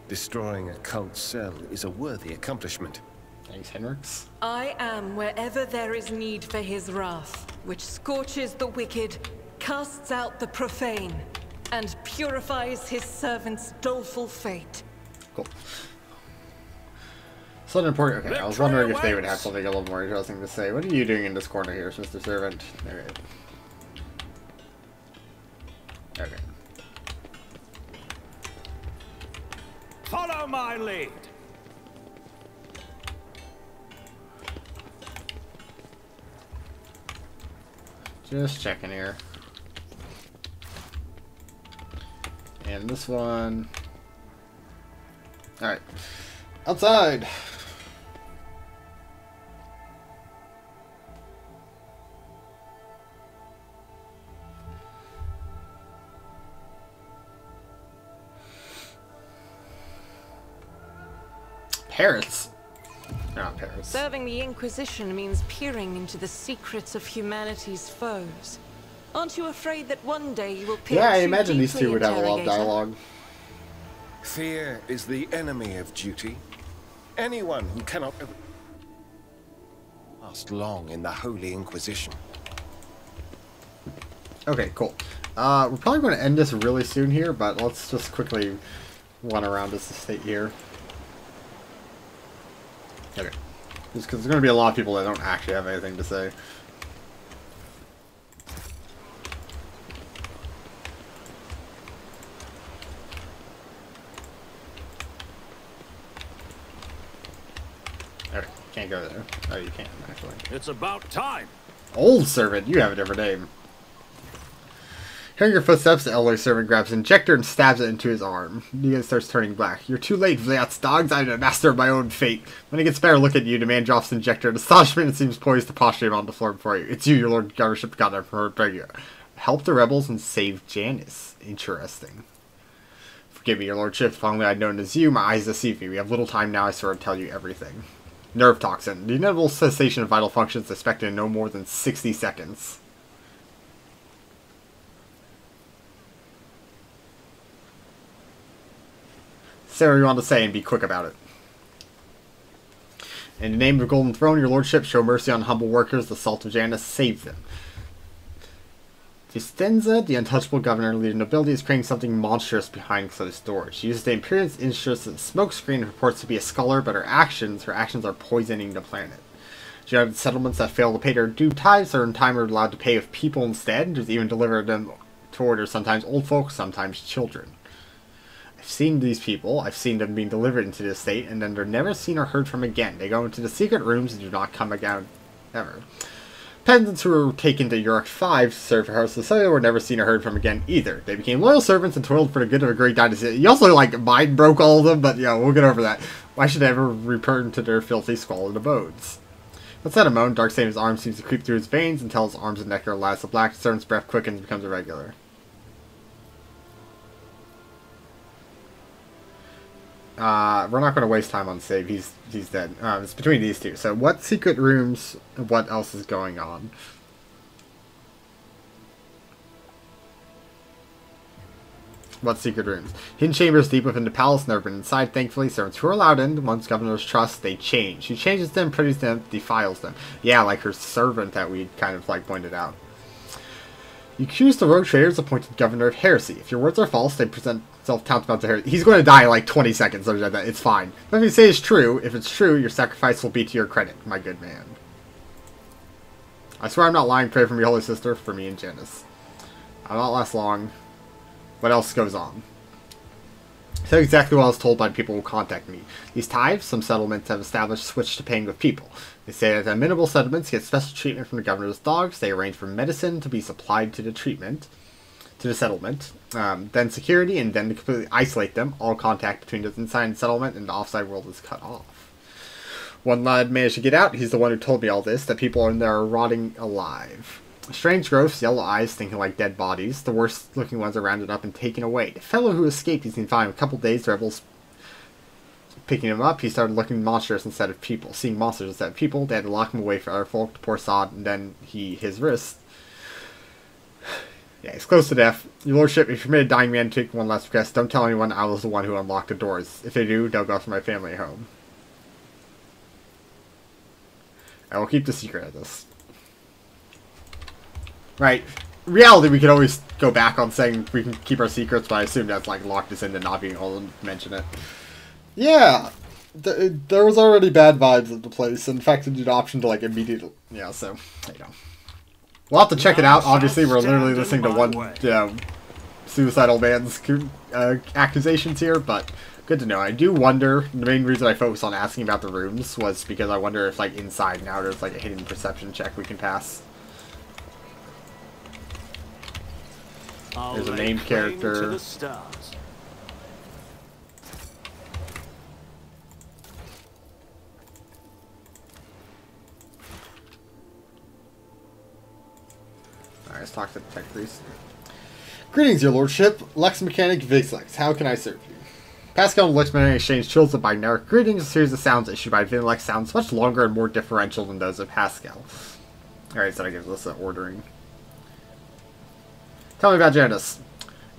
[SPEAKER 8] Destroying a cult cell is a worthy accomplishment.
[SPEAKER 1] Thanks, Henrix.
[SPEAKER 3] I am wherever there is need for his wrath, which scorches the wicked, casts out the profane, and purifies his servant's doleful fate.
[SPEAKER 1] Cool. Something important. Okay, I was wondering if they would have something a little more interesting to say. What are you doing in this corner here, Mr. Servant? Alright. Okay.
[SPEAKER 6] Follow my lead.
[SPEAKER 1] Just checking here. And this one. Alright. Outside! Parrots. Not parrots.
[SPEAKER 3] Serving the Inquisition means peering into the secrets of humanity's foes. Aren't you afraid that one day you will peer
[SPEAKER 1] Yeah, I
[SPEAKER 3] too
[SPEAKER 1] imagine these
[SPEAKER 3] deeply,
[SPEAKER 1] two would have a lot of
[SPEAKER 3] interrogator?
[SPEAKER 1] dialogue.
[SPEAKER 8] Fear is the enemy of duty. Anyone who cannot last long in the Holy Inquisition.
[SPEAKER 1] Okay, cool. We're probably going to end this really soon here, but let's just quickly run around this estate here. Okay. Just because there's going to be a lot of people that don't actually have anything to say. Okay, can't go there. Oh, you can, actually.
[SPEAKER 4] It's about time.
[SPEAKER 1] Old servant, you have a different name. Hearing your footsteps, the elderly servant grabs an injector and stabs it into his arm. Negan starts turning black. You're too late, Vlaat's dogs. I'm the master of my own fate. When he gets a better look at you, the man drops the injector in astonishment and seems poised to posture him on the floor before you. It's you, your Lord Governorship Governor from Regia. Help the rebels and save Janus. Interesting. Forgive me, your lordship. If only I'd known it as you, my eyes deceive me. We have little time now, I swear to tell you everything. Nerve toxin. The inevitable cessation of vital functions expected in no more than 60 seconds. Say what you want to say and be quick about it. In the name of the Golden Throne, your lordship, show mercy on humble workers. The salt of Janus, save them. Distenza, the untouchable governor, leader of nobility, is creating something monstrous behind closed doors. She uses the Imperial's interest as a smokescreen and purports to be a scholar, but her actions are poisoning the planet. She had settlements that fail to pay their due tithes, or in time are allowed to pay with people instead, and even deliver them to orders, sometimes old folks, sometimes children. I've seen these people, I've seen them being delivered into the estate, and then they're never seen or heard from again. They go into the secret rooms and do not come again, ever. Pendants who were taken to York 5 to serve for House Society were never seen or heard from again either. They became loyal servants and toiled for the good of a great dynasty. He also, like, mind broke all of them, but yeah, we'll get over that. Why should they ever return to their filthy, squalid abodes? Outside a moan, Darksaber's arm seems to creep through his veins until his arms and neck are last. The black servant's breath quickens and becomes irregular. We're not going to waste time on save. He's dead. It's between these two. So what secret rooms, what else is going on? What secret rooms? Hidden chambers deep within the palace, never been inside, thankfully. Servants who are allowed in, once governors trust, they change. She changes them, pretties them, defiles them. Yeah, like her servant that we kind of like pointed out. You accuse the rogue traders appointed governor of heresy. If your words are false, they present self-tantamount to heresy. He's going to die in like 20 seconds, something like that. It's fine. But if you say it's true, if it's true, your sacrifice will be to your credit, my good man. I swear I'm not lying. Pray for me, holy sister, for me and Janus. I'll not last long. What else goes on? So exactly what I was told by people who contact me. These tithes, some settlements have established switch to paying with people. They say that the minimal settlements get special treatment from the governor's dogs. They arrange for medicine to be supplied to the settlement. Then security, and then to completely isolate them. All contact between the inside settlement and the offside world is cut off. One lad managed to get out. He's the one who told me all this, that people in there are rotting alive. Strange growths, yellow eyes, thinking like dead bodies. The worst looking ones are rounded up and taken away. The fellow who escaped, he's been fine. In a couple days, the rebels picking him up, he started looking monstrous instead of people. Seeing monsters instead of people, they had to lock him away for other folk to pour sod, and then his wrist. Yeah, he's close to death. Your lordship, if you permit a dying man to take one last request, don't tell anyone I was the one who unlocked the doors. If they do, they'll go after my family home. I will keep the secret of this. Right. Reality, we could always go back on saying we can keep our secrets, but I assume that's like locked us into not being able to mention it. Yeah, there was already bad vibes at the place. In fact, the option to like immediately, yeah. So you know, we'll have to check it out. Obviously, we're literally listening to one suicidal man's accusations here, but good to know. I do wonder. The main reason I focused on asking about the rooms was because I wonder if like inside now there's like a hidden perception check we can pass. There's a named character. Alright, let's talk to the tech priest. Greetings, your lordship. Lex Mechanic Vixlex. How can I serve you? Pascal and Lex Mechanic exchange chills of binary greetings. A series of sounds issued by Vinilex sounds much longer and more differential than those of Pascal. Alright, so that gives us the ordering. Tell me about Janus.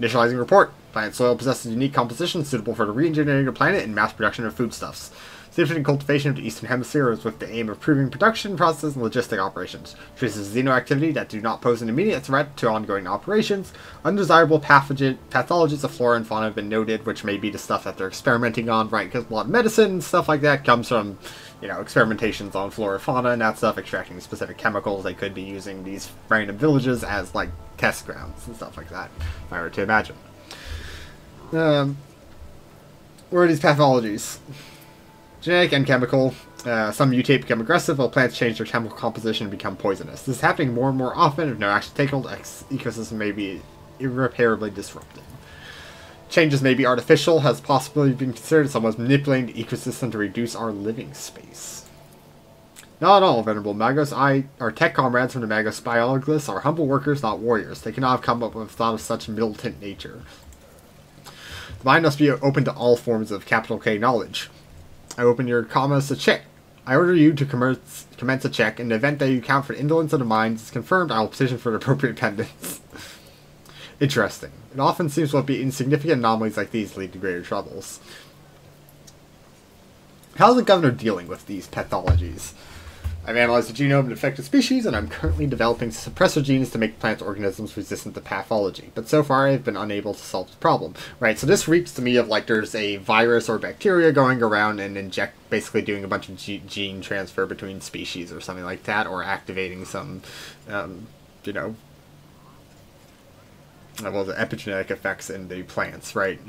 [SPEAKER 1] Initializing report. Planet soil possesses unique composition suitable for the re-engineering of the planet and mass production of foodstuffs. Significant cultivation of the Eastern Hemisphere is with the aim of improving production, process, and logistic operations. Traces xenoactivity that do not pose an immediate threat to ongoing operations. Undesirable pathologies of flora and fauna have been noted, which may be the stuff that they're experimenting on, right? Because a lot of medicine and stuff like that comes from, you know, experimentations on flora and fauna and that stuff, extracting specific chemicals. They could be using these random villages as, like, test grounds and stuff like that, if I were to imagine. Where are these pathologies? Genetic and chemical. Some mutate, become aggressive, while plants change their chemical composition and become poisonous. This is happening more and more often. If no action taken, the ecosystem may be irreparably disrupted. Changes may be artificial, has possibly been considered someone's manipulating the ecosystem to reduce our living space. Not at all, Venerable Magos. Our tech comrades from the Magos Biologists are humble workers, not warriors. They cannot have come up with thought of such militant nature. The mind must be open to all forms of capital K knowledge. I open your commas to check. I order you to commence a check. In the event that you account for indolence of the mind is confirmed, I will petition for the appropriate pendants. Interesting. It often seems to be insignificant anomalies like these lead to greater troubles. How's the governor dealing with these pathologies? I've analyzed the genome of affected species, and I'm currently developing suppressor genes to make plant organisms resistant to pathology. But so far, I've been unable to solve the problem. Right, so this reeks to me of like there's a virus or bacteria going around and basically doing a bunch of gene transfer between species or something like that, or activating some, you know, well, the epigenetic effects in the plants, right?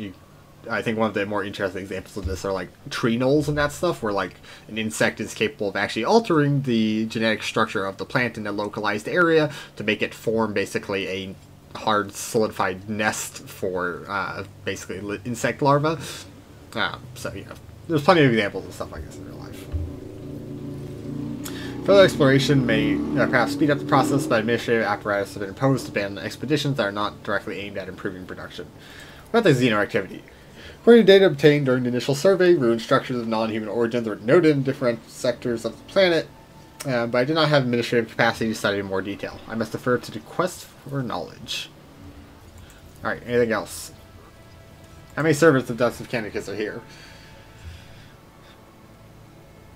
[SPEAKER 1] I think one of the more interesting examples of this are like tree knolls and that stuff, where like an insect is capable of actually altering the genetic structure of the plant in a localized area to make it form basically a hard solidified nest for basically insect larvae. So, you know, there's plenty of examples of stuff like this in real life. Further exploration may perhaps speed up the process, but administrative apparatus have been imposed to ban expeditions that are not directly aimed at improving production. What about the xenoactivity? According to data obtained during the initial survey, ruined structures of non-human origins were noted in different sectors of the planet, but I did not have administrative capacity to study in more detail. I must defer to the quest for knowledge. Alright, anything else? How many servants of Deaths of Canicus are here?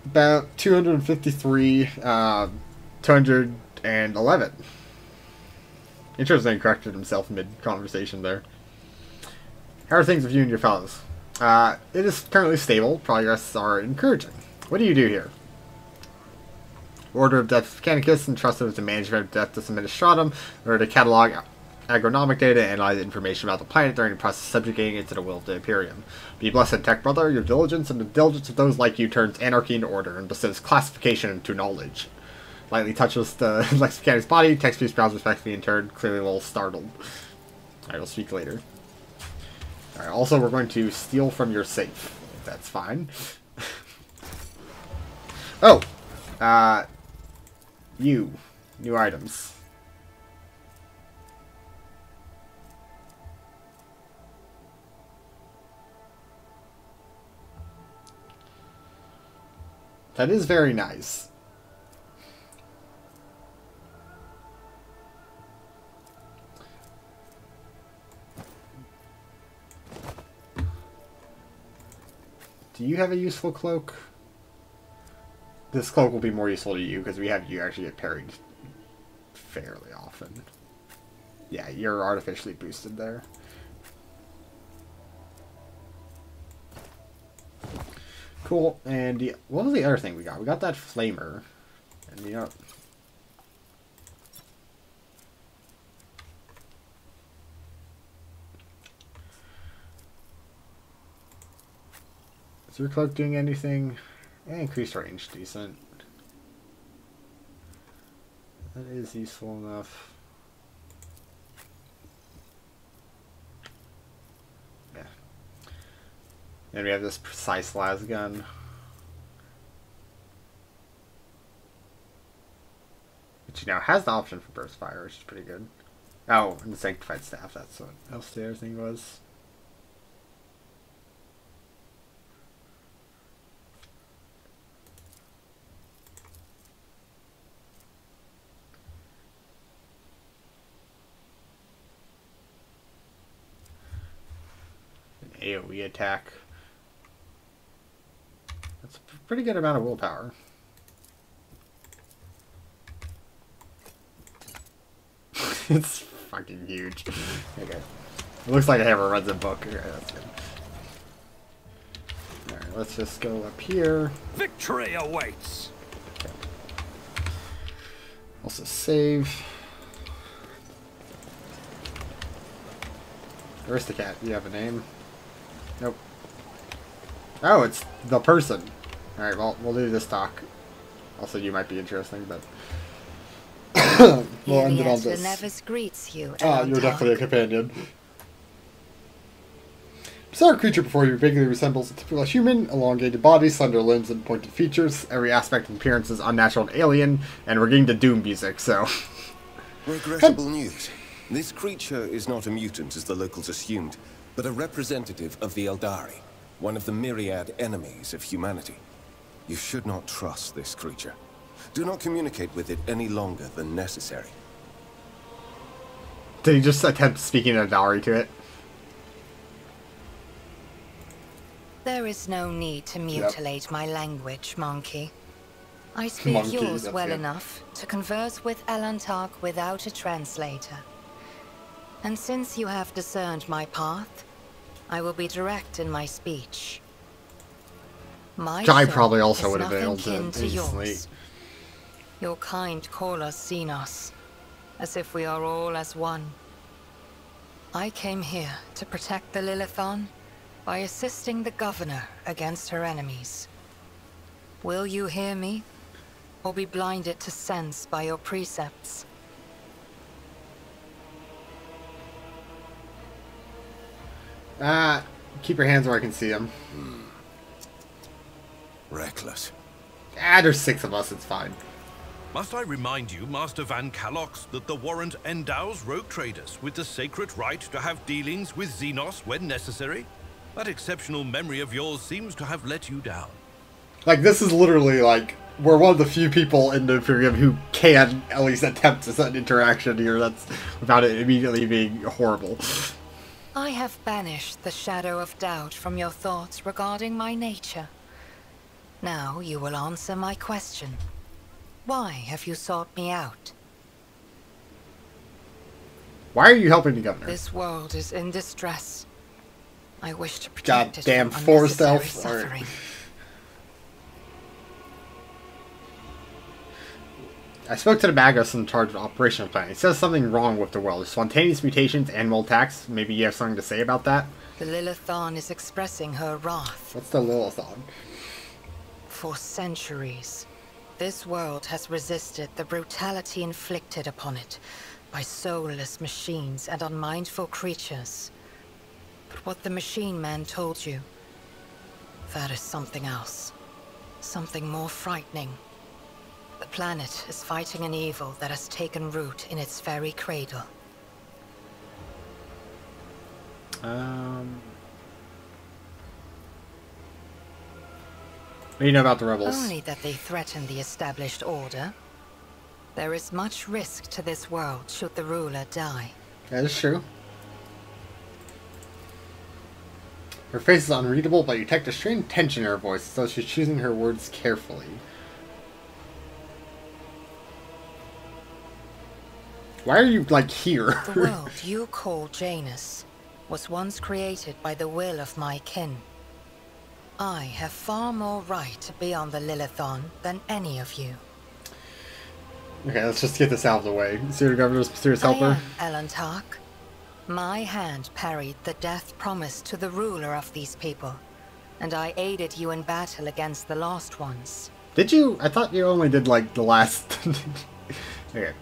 [SPEAKER 1] About 253, 211. Interesting, corrected himself mid-conversation there. How are things with you and your fellows? It is currently stable. Progress are encouraging. What do you do here? Order of Death of Canicus, entrusted with the management of Death Administratum, or to catalog agronomic data, analyze information about the planet during the process of subjugating it to the will of the Imperium. Be blessed, Tech Brother. Your diligence and the diligence of those like you turns anarchy into order and bestows classification into knowledge. Lightly touches the Lexican's body. Text piece bows respectfully in turn, clearly a little startled. Alright, we'll speak later. Alright, also we're going to steal from your safe, if that's fine. Oh! New items. That is very nice. Do you have a useful cloak? This cloak will be more useful to you because we have you actually get parried fairly often. Yeah, you're artificially boosted there. Cool. And what was the other thing we got? We got that flamer. And you know, is your cloak doing anything? Increased range, decent. That is useful enough. Yeah. And we have this precise las gun. Which, you know, has the option for burst fire, which is pretty good. Oh, and the sanctified staff, that's what else the other thing was. AoE attack. That's a pretty good amount of willpower. It's fucking huge. Okay. It looks like I have a Resin book. Okay, that's good. Alright, let's just go up here.
[SPEAKER 4] Victory awaits!
[SPEAKER 1] Okay. Also save. Aristocat, do you have a name? Nope. Oh, it's the person. Alright, well, we'll do this talk. Also, you might be interesting, but... we'll end it on this.
[SPEAKER 5] Nevis greets you,
[SPEAKER 1] you're definitely a companion. Bizarre creature before you vaguely resembles a typical human, elongated body, slender limbs, and pointed features. Every aspect and appearance is unnatural and alien, and we're getting to Doom music, so...
[SPEAKER 8] Regrettable news. This creature is not a mutant as the locals assumed, but a representative of the Eldari, one of the myriad enemies of humanity. You should not trust this creature. Do not communicate with it any longer than necessary.
[SPEAKER 1] Did he just attempt speaking Eldari to it?
[SPEAKER 5] There is no need to mutilate my language, monkey. I speak yours well enough to converse with Elantark without a translator. And since you have discerned my path, I will be direct in my speech. My
[SPEAKER 1] I probably also
[SPEAKER 5] soul
[SPEAKER 1] would have been able
[SPEAKER 5] is
[SPEAKER 1] to
[SPEAKER 5] nothing kin to
[SPEAKER 1] instantly.
[SPEAKER 5] yours. Your kind call us Xenos, as if we are all as one. I came here to protect the Lilithon by assisting the governor against her enemies. Will you hear me, or be blinded to sense by your precepts?
[SPEAKER 1] Keep your hands where I can see them.
[SPEAKER 8] Reckless.
[SPEAKER 1] There's 6 of us, it's fine.
[SPEAKER 4] Must I remind you, Master Van Calox, that the warrant endows rogue traders with the sacred right to have dealings with Xenos when necessary? That exceptional memory of yours seems to have let you down.
[SPEAKER 1] Like, this is literally, like, we're one of the few people in the Imperium who can at least attempt to set an interaction here that's without it immediately being horrible.
[SPEAKER 5] I have banished the shadow of doubt from your thoughts regarding my nature. Now you will answer my question. Why have you sought me out?
[SPEAKER 1] Why are you helping the governor?
[SPEAKER 5] This world is in distress. I wish to protect it
[SPEAKER 1] Goddamn
[SPEAKER 5] from
[SPEAKER 1] forced
[SPEAKER 5] unnecessary
[SPEAKER 1] elf.
[SPEAKER 5] suffering.
[SPEAKER 1] I spoke to the Magus in charge of operational planning. He says something wrong with the world. There's spontaneous mutations, animal attacks. Maybe you have something to say about that?
[SPEAKER 5] The Lilithon is expressing her wrath.
[SPEAKER 1] What's the Lilithon?
[SPEAKER 5] For centuries, this world has resisted the brutality inflicted upon it by soulless machines and unmindful creatures. But what the machine man told you, that is something else. Something more frightening. The planet is fighting an evil that has taken root in its very cradle.
[SPEAKER 1] What do you know about the rebels?
[SPEAKER 5] Only that they threaten the established order. There is much risk to this world should the ruler die.
[SPEAKER 1] That is true. Her face is unreadable, but you detect a strange tension in her voice, so she's choosing her words carefully. Why are you, like, here?
[SPEAKER 5] The world you call Janus was once created by the will of my kin. I have far more right to be on the Lilithon than any of you.
[SPEAKER 1] Okay, let's just get this out of the way. Senior Governor's mysterious helper.
[SPEAKER 5] I am Owlcat. My hand parried the death promised to the ruler of these people, and I aided you in battle against the Lost Ones.
[SPEAKER 1] Did you? I thought you only did, like, the last... Okay.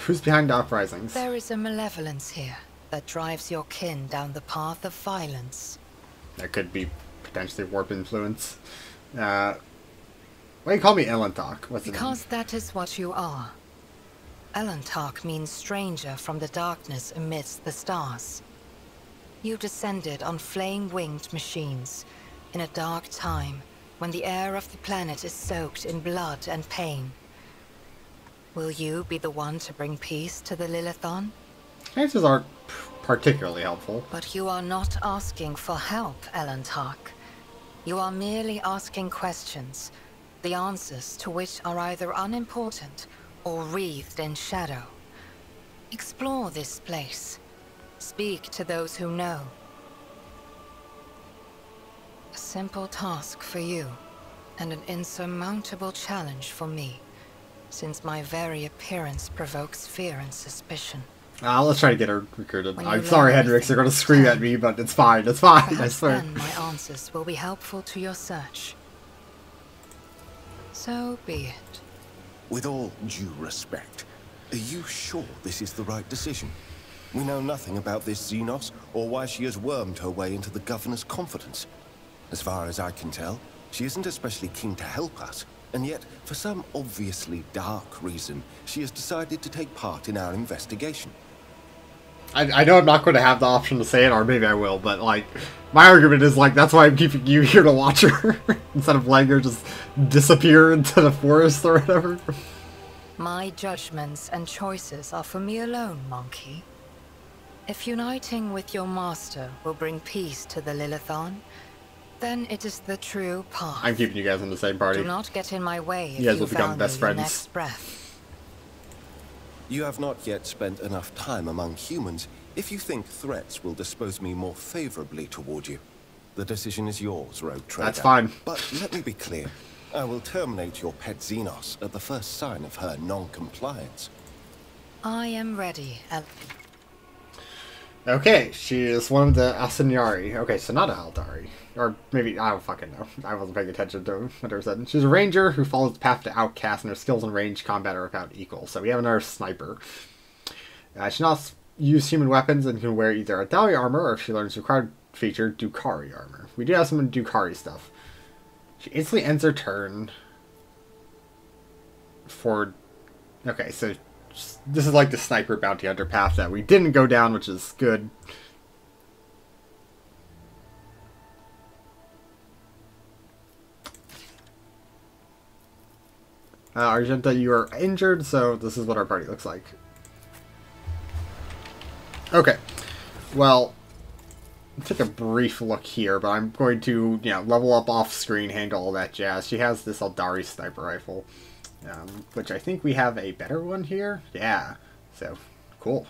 [SPEAKER 1] Who's behind the uprisings?
[SPEAKER 5] There is a malevolence here that drives your kin down the path of violence.
[SPEAKER 1] That could be potentially warp influence. Why do you call me Owlcat? What's
[SPEAKER 5] Because that is what you are. Owlcat means stranger from the darkness amidst the stars. You descended on flame-winged machines in a dark time when the air of the planet is soaked in blood and pain. Will you be the one to bring peace to the Lilithon?
[SPEAKER 1] Answers aren't particularly helpful.
[SPEAKER 5] But you are not asking for help, Owlcat. You are merely asking questions, the answers to which are either unimportant or wreathed in shadow. Explore this place. Speak to those who know. A simple task for you, and an insurmountable challenge for me, since my very appearance provokes fear and suspicion.
[SPEAKER 1] Let's try to get her recruited. I'm sorry, Hendrix, you're gonna scream at me, but it's fine, it's fine, I swear.
[SPEAKER 5] Then my answers will be helpful to your search. So be it.
[SPEAKER 8] With all due respect, are you sure this is the right decision? We know nothing about this Xenos, or why she has wormed her way into the Governor's confidence. As far as I can tell, she isn't especially keen to help us, and yet, for some obviously dark reason, she has decided to take part in our investigation.
[SPEAKER 1] I know I'm not going to have the option to say it, or maybe I will, but, like, my argument is, like, that's why I'm keeping you here to watch her, instead of letting her just disappear into the forest or whatever.
[SPEAKER 5] My judgments and choices are for me alone, Monkey. If uniting with your master will bring peace to the Lilithon, then it is the true path.
[SPEAKER 1] I'm keeping you guys in the same party.
[SPEAKER 5] Do not get in my way if
[SPEAKER 1] you guys will become best friends.
[SPEAKER 5] Next breath.
[SPEAKER 8] You have not yet spent enough time among humans if you think threats will dispose me more favorably toward you. The decision is yours, Rogue Trader.
[SPEAKER 1] That's fine.
[SPEAKER 8] But let me be clear. I will terminate your pet Xenos at the first sign of her non-compliance.
[SPEAKER 5] I am ready.
[SPEAKER 1] Okay, she is one of the Asanyari. Okay, so not a Aldari. Or maybe, I don't fucking know. I wasn't paying attention to what I said. She's a ranger who follows the path to Outcast, and her skills in range combat are about equal. So we have another sniper. She can also use human weapons and can wear either Aldari armor, or if she learns the required feature, Dukari armor. We do have some Dukari stuff. She instantly ends her turn for... Okay, so this is like the sniper bounty hunter path that we didn't go down, which is good. Argenta, you are injured, so this is what our party looks like. Okay, well, take a brief look here, but I'm going to, you know, level up off screen, handle all that jazz. She has this Aldari sniper rifle, which I think we have a better one here. Yeah, so cool.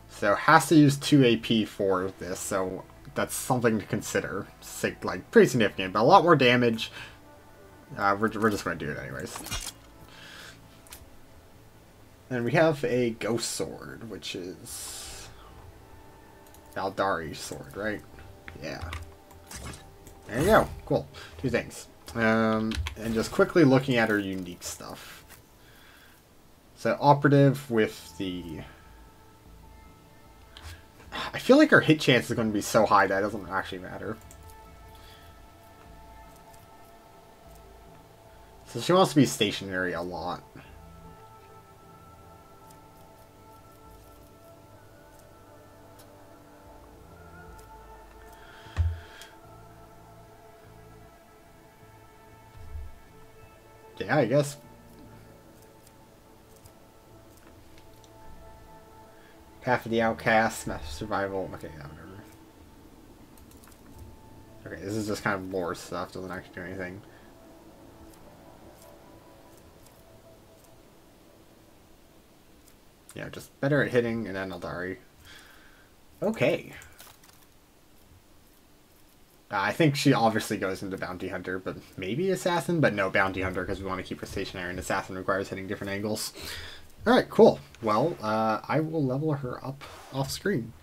[SPEAKER 1] So has to use 2 AP for this, so that's something to consider. Like, pretty significant, but a lot more damage. We're just going to do it anyways. And we have a ghost sword, which is Aldari sword, right? Yeah. There you go. Cool. 2 things. And just quickly looking at her unique stuff. So operative with the... I feel like her hit chance is going to be so high that it doesn't actually matter. So she wants to be stationary a lot. Yeah, I guess. Path of the Outcast, Master Survival. Okay, yeah, whatever. Okay, this is just kind of lore stuff, doesn't actually do anything. Yeah, just better at hitting, and then Aldari. Okay. I think she obviously goes into Bounty Hunter, but maybe Assassin, but no, Bounty Hunter, because we want to keep her stationary, and Assassin requires hitting different angles. Alright, cool. Well, I will level her up off screen.